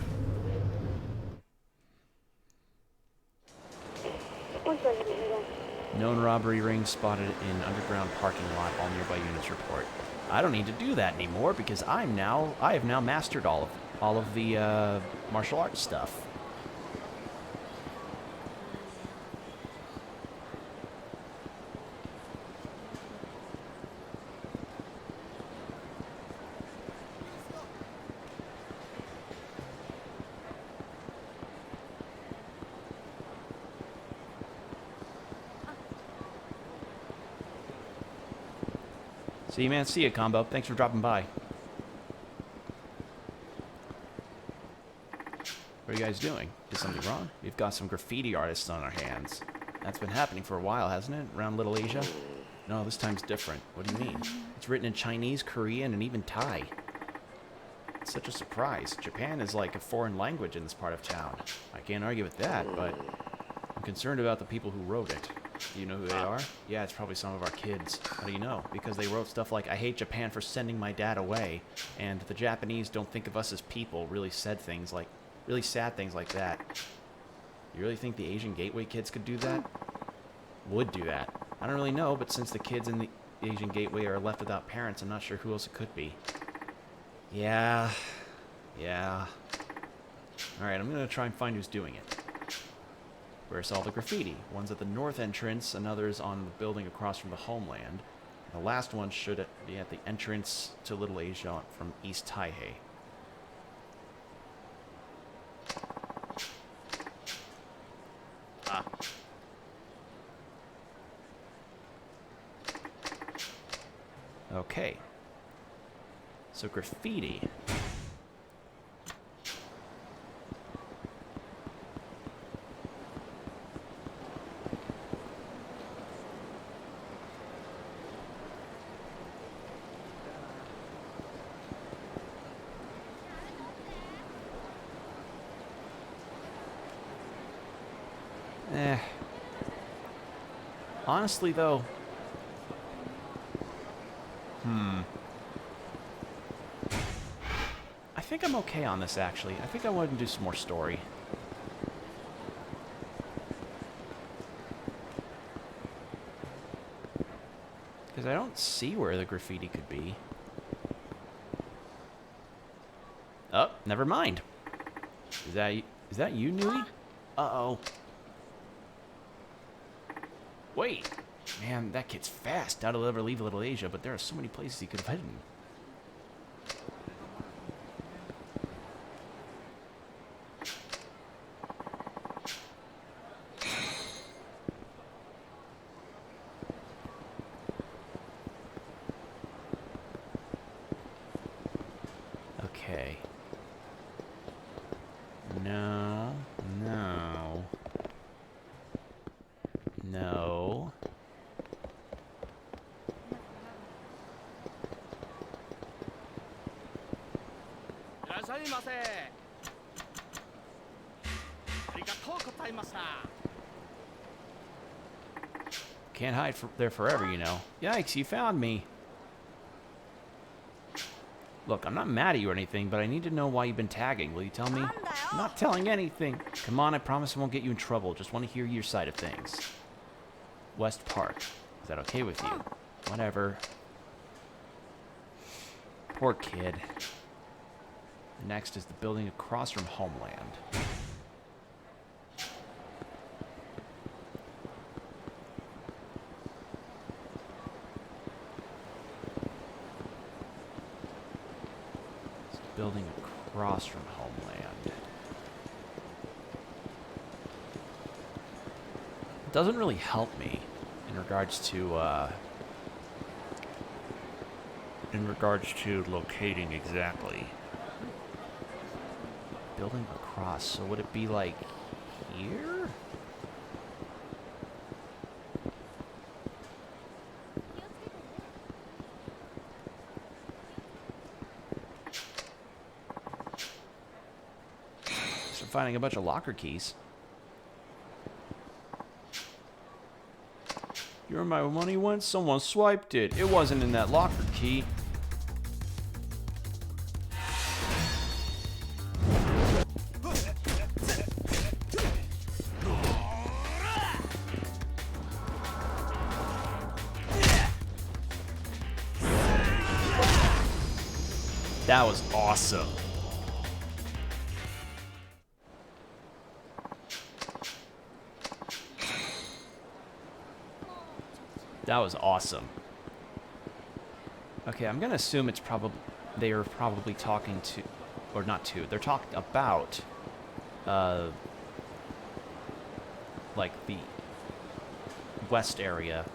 Known robbery ring spotted in underground parking lot. All nearby units report. I don't need to do that anymore because I have now mastered all of the martial arts stuff. See you, man. See ya, Combo. Thanks for dropping by. What are you guys doing? Is something wrong? We've got some graffiti artists on our hands. That's been happening for a while, hasn't it? Around Little Asia? No, this time's different. What do you mean? It's written in Chinese, Korean, and even Thai. It's such a surprise. Japan is like a foreign language in this part of town. I can't argue with that, but I'm concerned about the people who wrote it. Do you know who they are? Yeah, it's probably some of our kids. How do you know? Because they wrote stuff like, I hate Japan for sending my dad away, and the Japanese don't think of us as people. Really sad things like that. You really think the Asian Gateway kids could do that? Would do that? I don't really know, but since the kids in the Asian Gateway are left without parents, I'm not sure who else it could be. Yeah. Alright, I'm gonna try and find who's doing it. Where's all the graffiti? One's at the north entrance, another's on the building across from the homeland. The last one should be at the entrance to Little Asia from East Taihei. Okay. So graffiti. Honestly, though, I think I'm okay on this, actually. I think I want to do some more story. Because I don't see where the graffiti could be. Oh, never mind. Is that you, Nui? Uh-oh. Wait. Man, that kid's fast. Doubt he'll ever leave Little Asia, but there are so many places he could have hidden. Okay. No. Can't hide there forever, you know. Yikes, you found me. Look, I'm not mad at you or anything, but I need to know why you've been tagging. Will you tell me? I'm not telling anything. Come on, I promise I won't get you in trouble. Just want to hear your side of things. West Park. Is that okay with you? Whatever. Poor kid. Next is the building across from Homeland. It's the building across from Homeland. It doesn't really help me in regards to locating exactly. building across. So would it be like here? So finding a bunch of locker keys. Where my money went? Someone swiped it. It wasn't in that locker key. That was awesome. That was awesome. Okay, I'm gonna assume it's probably they are probably talking to, or not to. They're talking about, like the west area,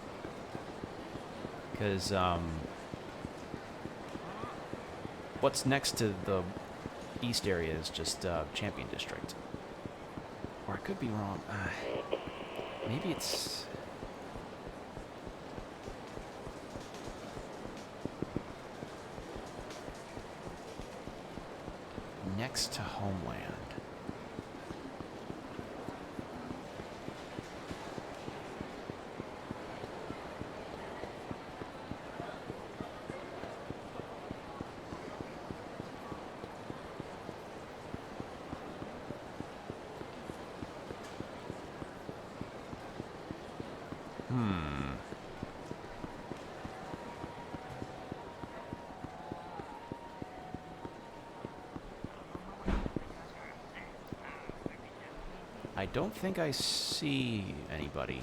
because what's next to the east area is just Champion District. Or I could be wrong. Maybe it's. Next to Homeland. I don't think I see anybody.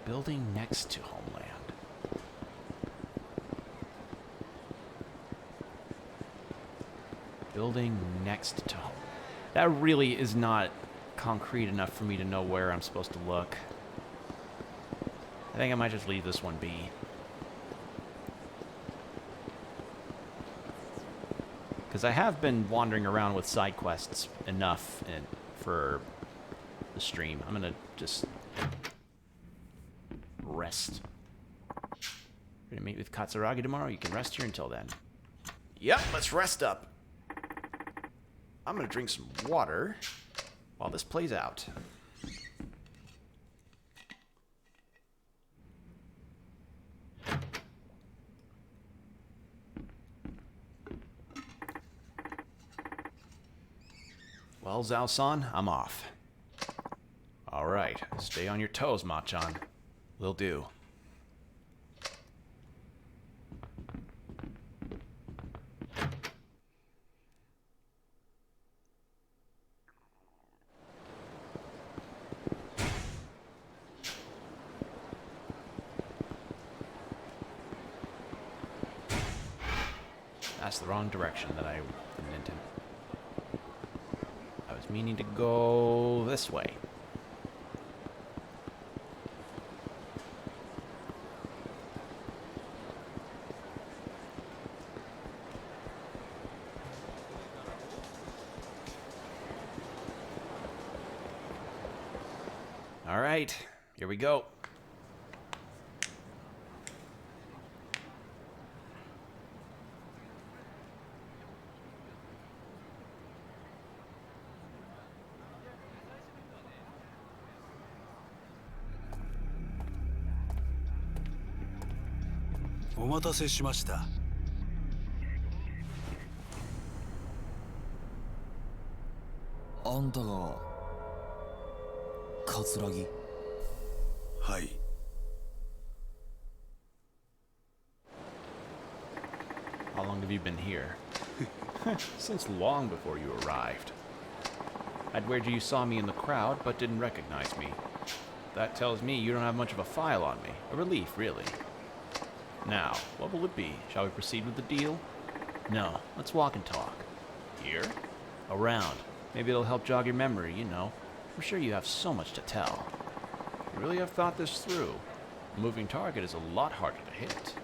Building next to Homeland. Building next to home. That really is not concrete enough for me to know where I'm supposed to look. I think I might just leave this one be. Because I have been wandering around with side quests enough for the stream. I'm going to just rest. We're going to meet with Katsuragi tomorrow. You can rest here until then. Yep, let's rest up. I'm gonna drink some water while this plays out. Well, Zhao-san, I'm off. Alright, stay on your toes, Machan. Will do. That's the wrong direction that I went into. I was meaning to go this way. All right, here we go. お待たせしました。あんたが桂木？はい。How long have you been here? Since long before you arrived. I'd wager you saw me in the crowd, but didn't recognize me. That tells me you don't have much of a file on me. A relief, really. Now, what will it be? Shall we proceed with the deal? No, let's walk and talk. Here? Around. Maybe it'll help jog your memory, you know. I'm sure you have so much to tell. You really have thought this through. A moving target is a lot harder to hit.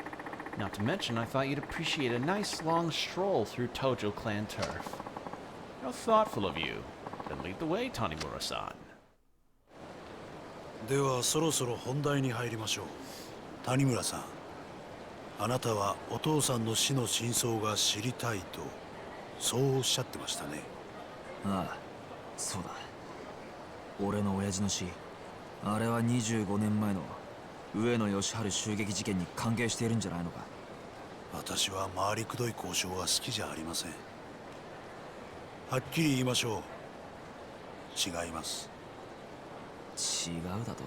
Not to mention, I thought you'd appreciate a nice long stroll through Tojo clan turf. How thoughtful of you. Then lead the way, Tanimura-san. ではそろそろ本題に入りましょう。谷村さん、あなたはお父さんの死の真相が知りたいとそうおっしゃってましたね。ああ、そうだ。俺の親父の死、あれは25年前の上野義治襲撃事件に関係しているんじゃないのか。私は回りくどい交渉は好きじゃありません。はっきり言いましょう。違います。違うだと？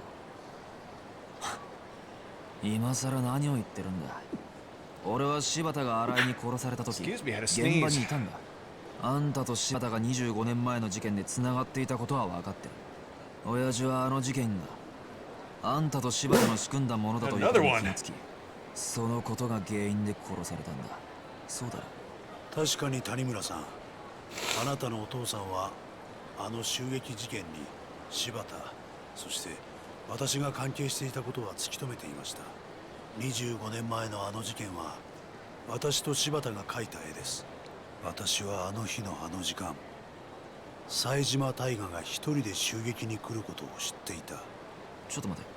今さら何を言ってるんだ。俺は柴田が新井に殺された時、現場にいたんだ。あんたと柴田が25年前の事件で繋がっていたことは分かってる。親父はあの事件があんたと柴田の仕組んだものだということに気がつき、そのことが原因で殺されたんだ。そうだろ。確かに谷村さん、あなたのお父さんはあの襲撃事件に柴田、そして私が関係していたことは突き止めていました。25年前のあの事件は私と柴田が描いた絵です。私はあの日のあの時間、冴島大河が一人で襲撃に来ることを知っていた。ちょっと待て。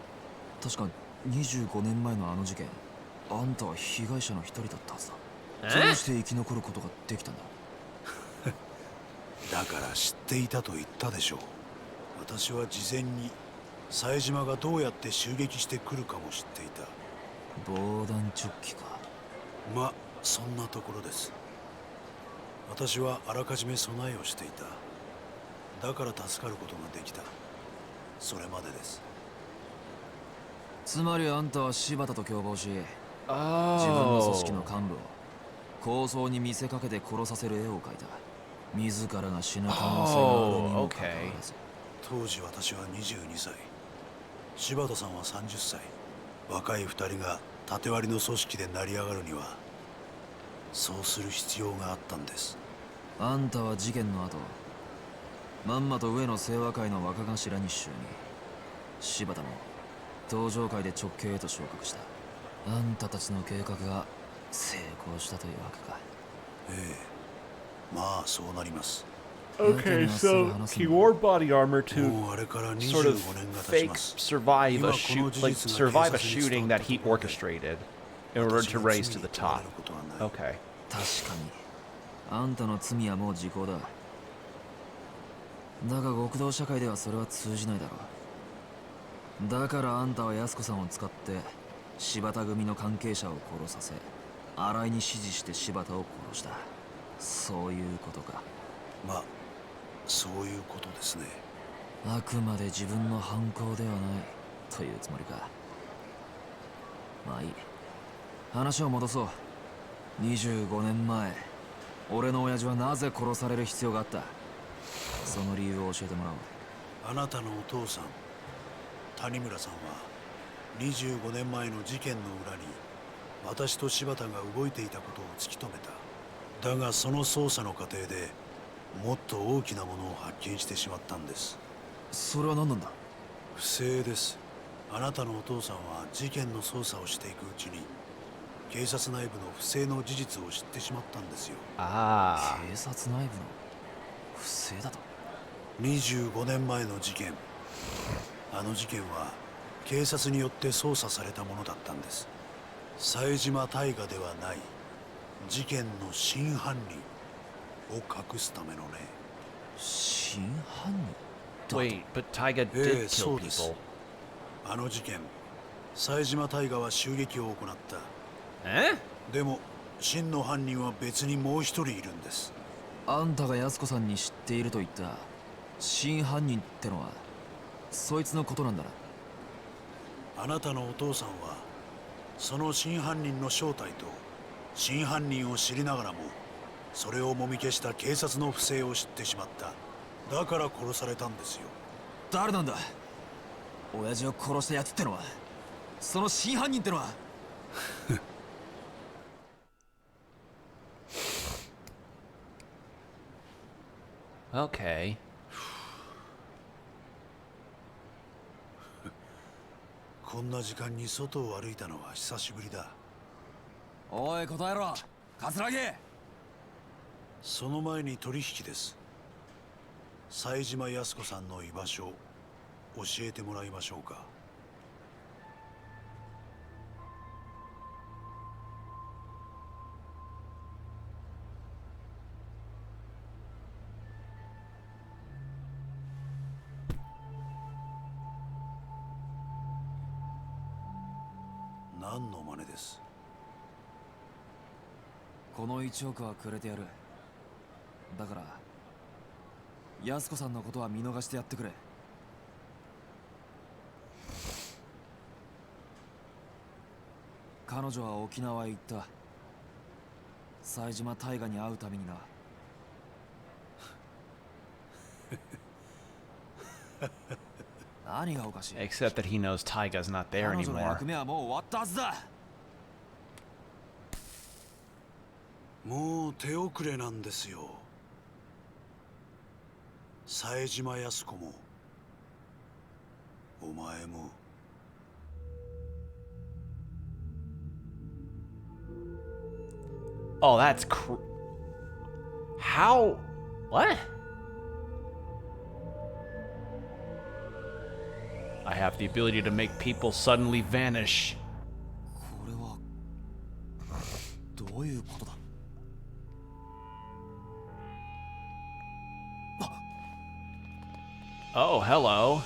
確か25年前のあの事件、あんたは被害者の一人だったはずだ。どうして生き残ることができたんだ？だから知っていたと言ったでしょう。私は事前に冴島がどうやって襲撃してくるかも知っていた。防弾チョッキか。ま、そんなところです。私はあらかじめ備えをしていた。だから助かることができた。それまでです。つまりあんたは柴田と共謀し、自分の組織の幹部を抗争に見せかけて殺させる絵を描いた。自らが死ぬ可能性があるにもかかわらず。当時私は22歳、柴田さんは30歳。若い2人が縦割りの組織で成り上がるにはそうする必要があったんです。あんたは事件の後、まんまと上野清和会の若頭に就任。柴田も登場会で直系へと昇格した。あんたたちの計画が成功したというわけか。ええ、まあそうなります。Okay, so he wore body armor to もうあれからsort of 25年が経ち fake ます。 survive a survive a shooting that he orchestrated in order to raise to the top. Okay. 確かにあんたの罪はもう時効だ。だが極道社会ではそれは通じないだろう。だからあんたは安子さんを使って柴田組の関係者を殺させ、新井に指示して柴田を殺した。そういうことか。まあそういうことですね。あくまで自分の犯行ではないというつもりか。まあいい。話を戻そう。25年前、俺の親父はなぜ殺される必要があった？その理由を教えてもらおう。あなたのお父さん、谷村さんは25年前の事件の裏に私と柴田が動いていたことを突き止めた。だがその捜査の過程でもっと大きなものを発見してしまったんです。それは何なんだ？不正です。あなたのお父さんは事件の捜査をしていくうちに警察内部の不正の事実を知ってしまったんですよ。Ah. 警察内部の不正だと25年前の事件、あの事件は警察によって捜査されたものだったんです。冴島大河ではない事件の真犯人を隠すためのね。真犯人？ Wait, but Taiga did kill そうです。 people. あの事件、冴島大河は襲撃を行った。え？でも真の犯人は別にもう一人いるんです。あんたが安子さんに知っていると言った真犯人ってのはそいつのことなんだな。あなたのお父さんはその真犯人の正体と真犯人を知りながらもそれをもみ消した警察の不正を知ってしまった。だから殺されたんですよ。誰なんだ親父を殺したやつってのは。その真犯人ってのは。Okay. こんな時間に外を歩いたのは久しぶりだ。おい答えろ桂木。その前に取引です。冴島康子さんの居場所教えてもらいましょうか。何の真似です？この1億はくれてやる。だから安子さんのことは見逃してやってくれ。彼女は沖縄へ行った。冴島大河に会うためにな。何がおかしい？ Except that he knows Taiga's not there 彼女の anymore. 役目はもう終わったはずだ。もう手遅れなんですよ。冴島康子もお前も。Oh, that's How? What? I have the ability to make people suddenly vanish. これはどういうことだ？ Oh, hello.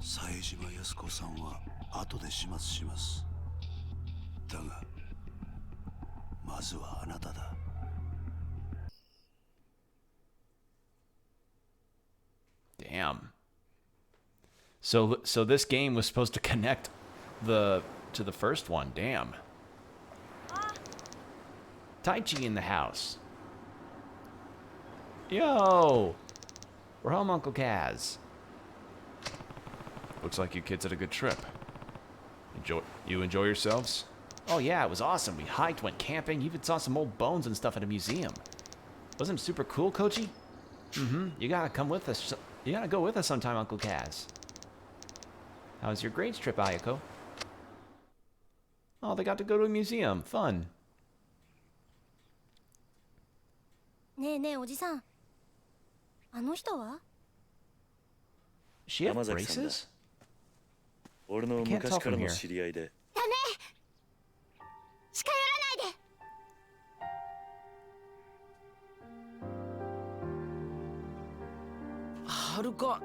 冴島康子さんは後で始末します。だがまずはあなただ。Damn. So this game was supposed to connect to the first one. Damn. Taichi in the house. Yo! We're home, Uncle Kaz. Looks like you kids had a good trip. You enjoy yourselves? Oh yeah, it was awesome. We hiked, went camping, even saw some old bones and stuff at a museum. Wasn't it super cool, Koji? Mm-hmm. You gotta come with us. You gotta go with us sometime, Uncle Kaz. How was your grades trip, Ayako? Oh, they got to go to a museum. Fun. ねえねえおじさん、あの人は？ She had braces? 俺の昔からの知り合いで。ダメ！近寄らないで！はるか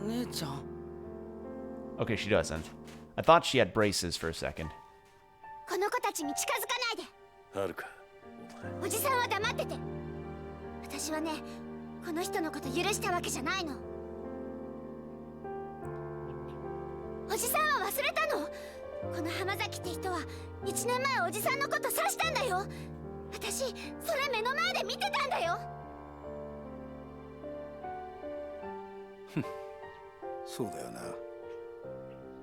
姉ちゃん。 Okay, she doesn't. I thought she had braces for a second. この子たちに近づかないで！はるか、おじさんは黙ってて。私はね、この人のこと許したわけじゃないの。おじさんは忘れたの？この浜崎って人は1年前おじさんのこと刺したんだよ。私それ目の前で見てたんだよ。そうだよな。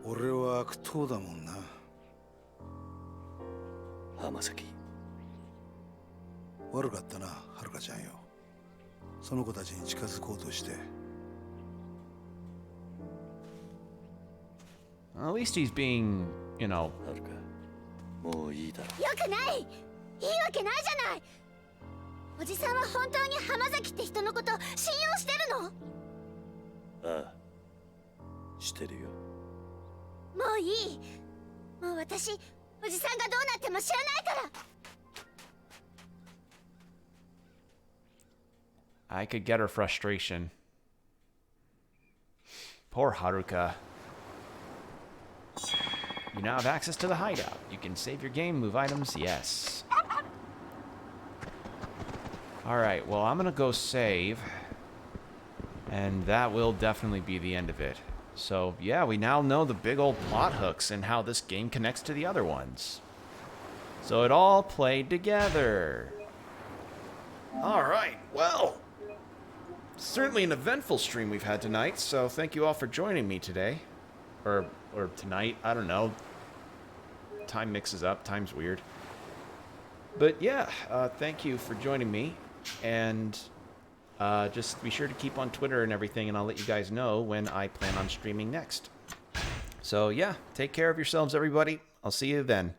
俺は悪党だもんな。浜崎。悪かったな、はるかちゃんよ。その子たちに近づこうとして。Well, at least he's being, you know. はるか、もういいだろ。よくない。いいわけないじゃない。おじさんは本当に浜崎って人のこと信用してるの？ああ、してるよ。もういい。もう私、おじさんがどうなっても知らないから。I could get her frustration. Poor Haruka. You now have access to the hideout. You can save your game, move items. Yes. Alright, well, I'm going to go save. And that will definitely be the end of it. So, yeah, we now know the big old plot hooks and how this game connects to the other ones. So it all played together. Alright, well, certainly an eventful stream we've had tonight, so thank you all for joining me today. Or tonight, I don't know. Time mixes up, time's weird. But yeah, thank you for joining me, and just be sure to keep on Twitter and everything, and I'll let you guys know when I plan on streaming next. So yeah, take care of yourselves, everybody. I'll see you then.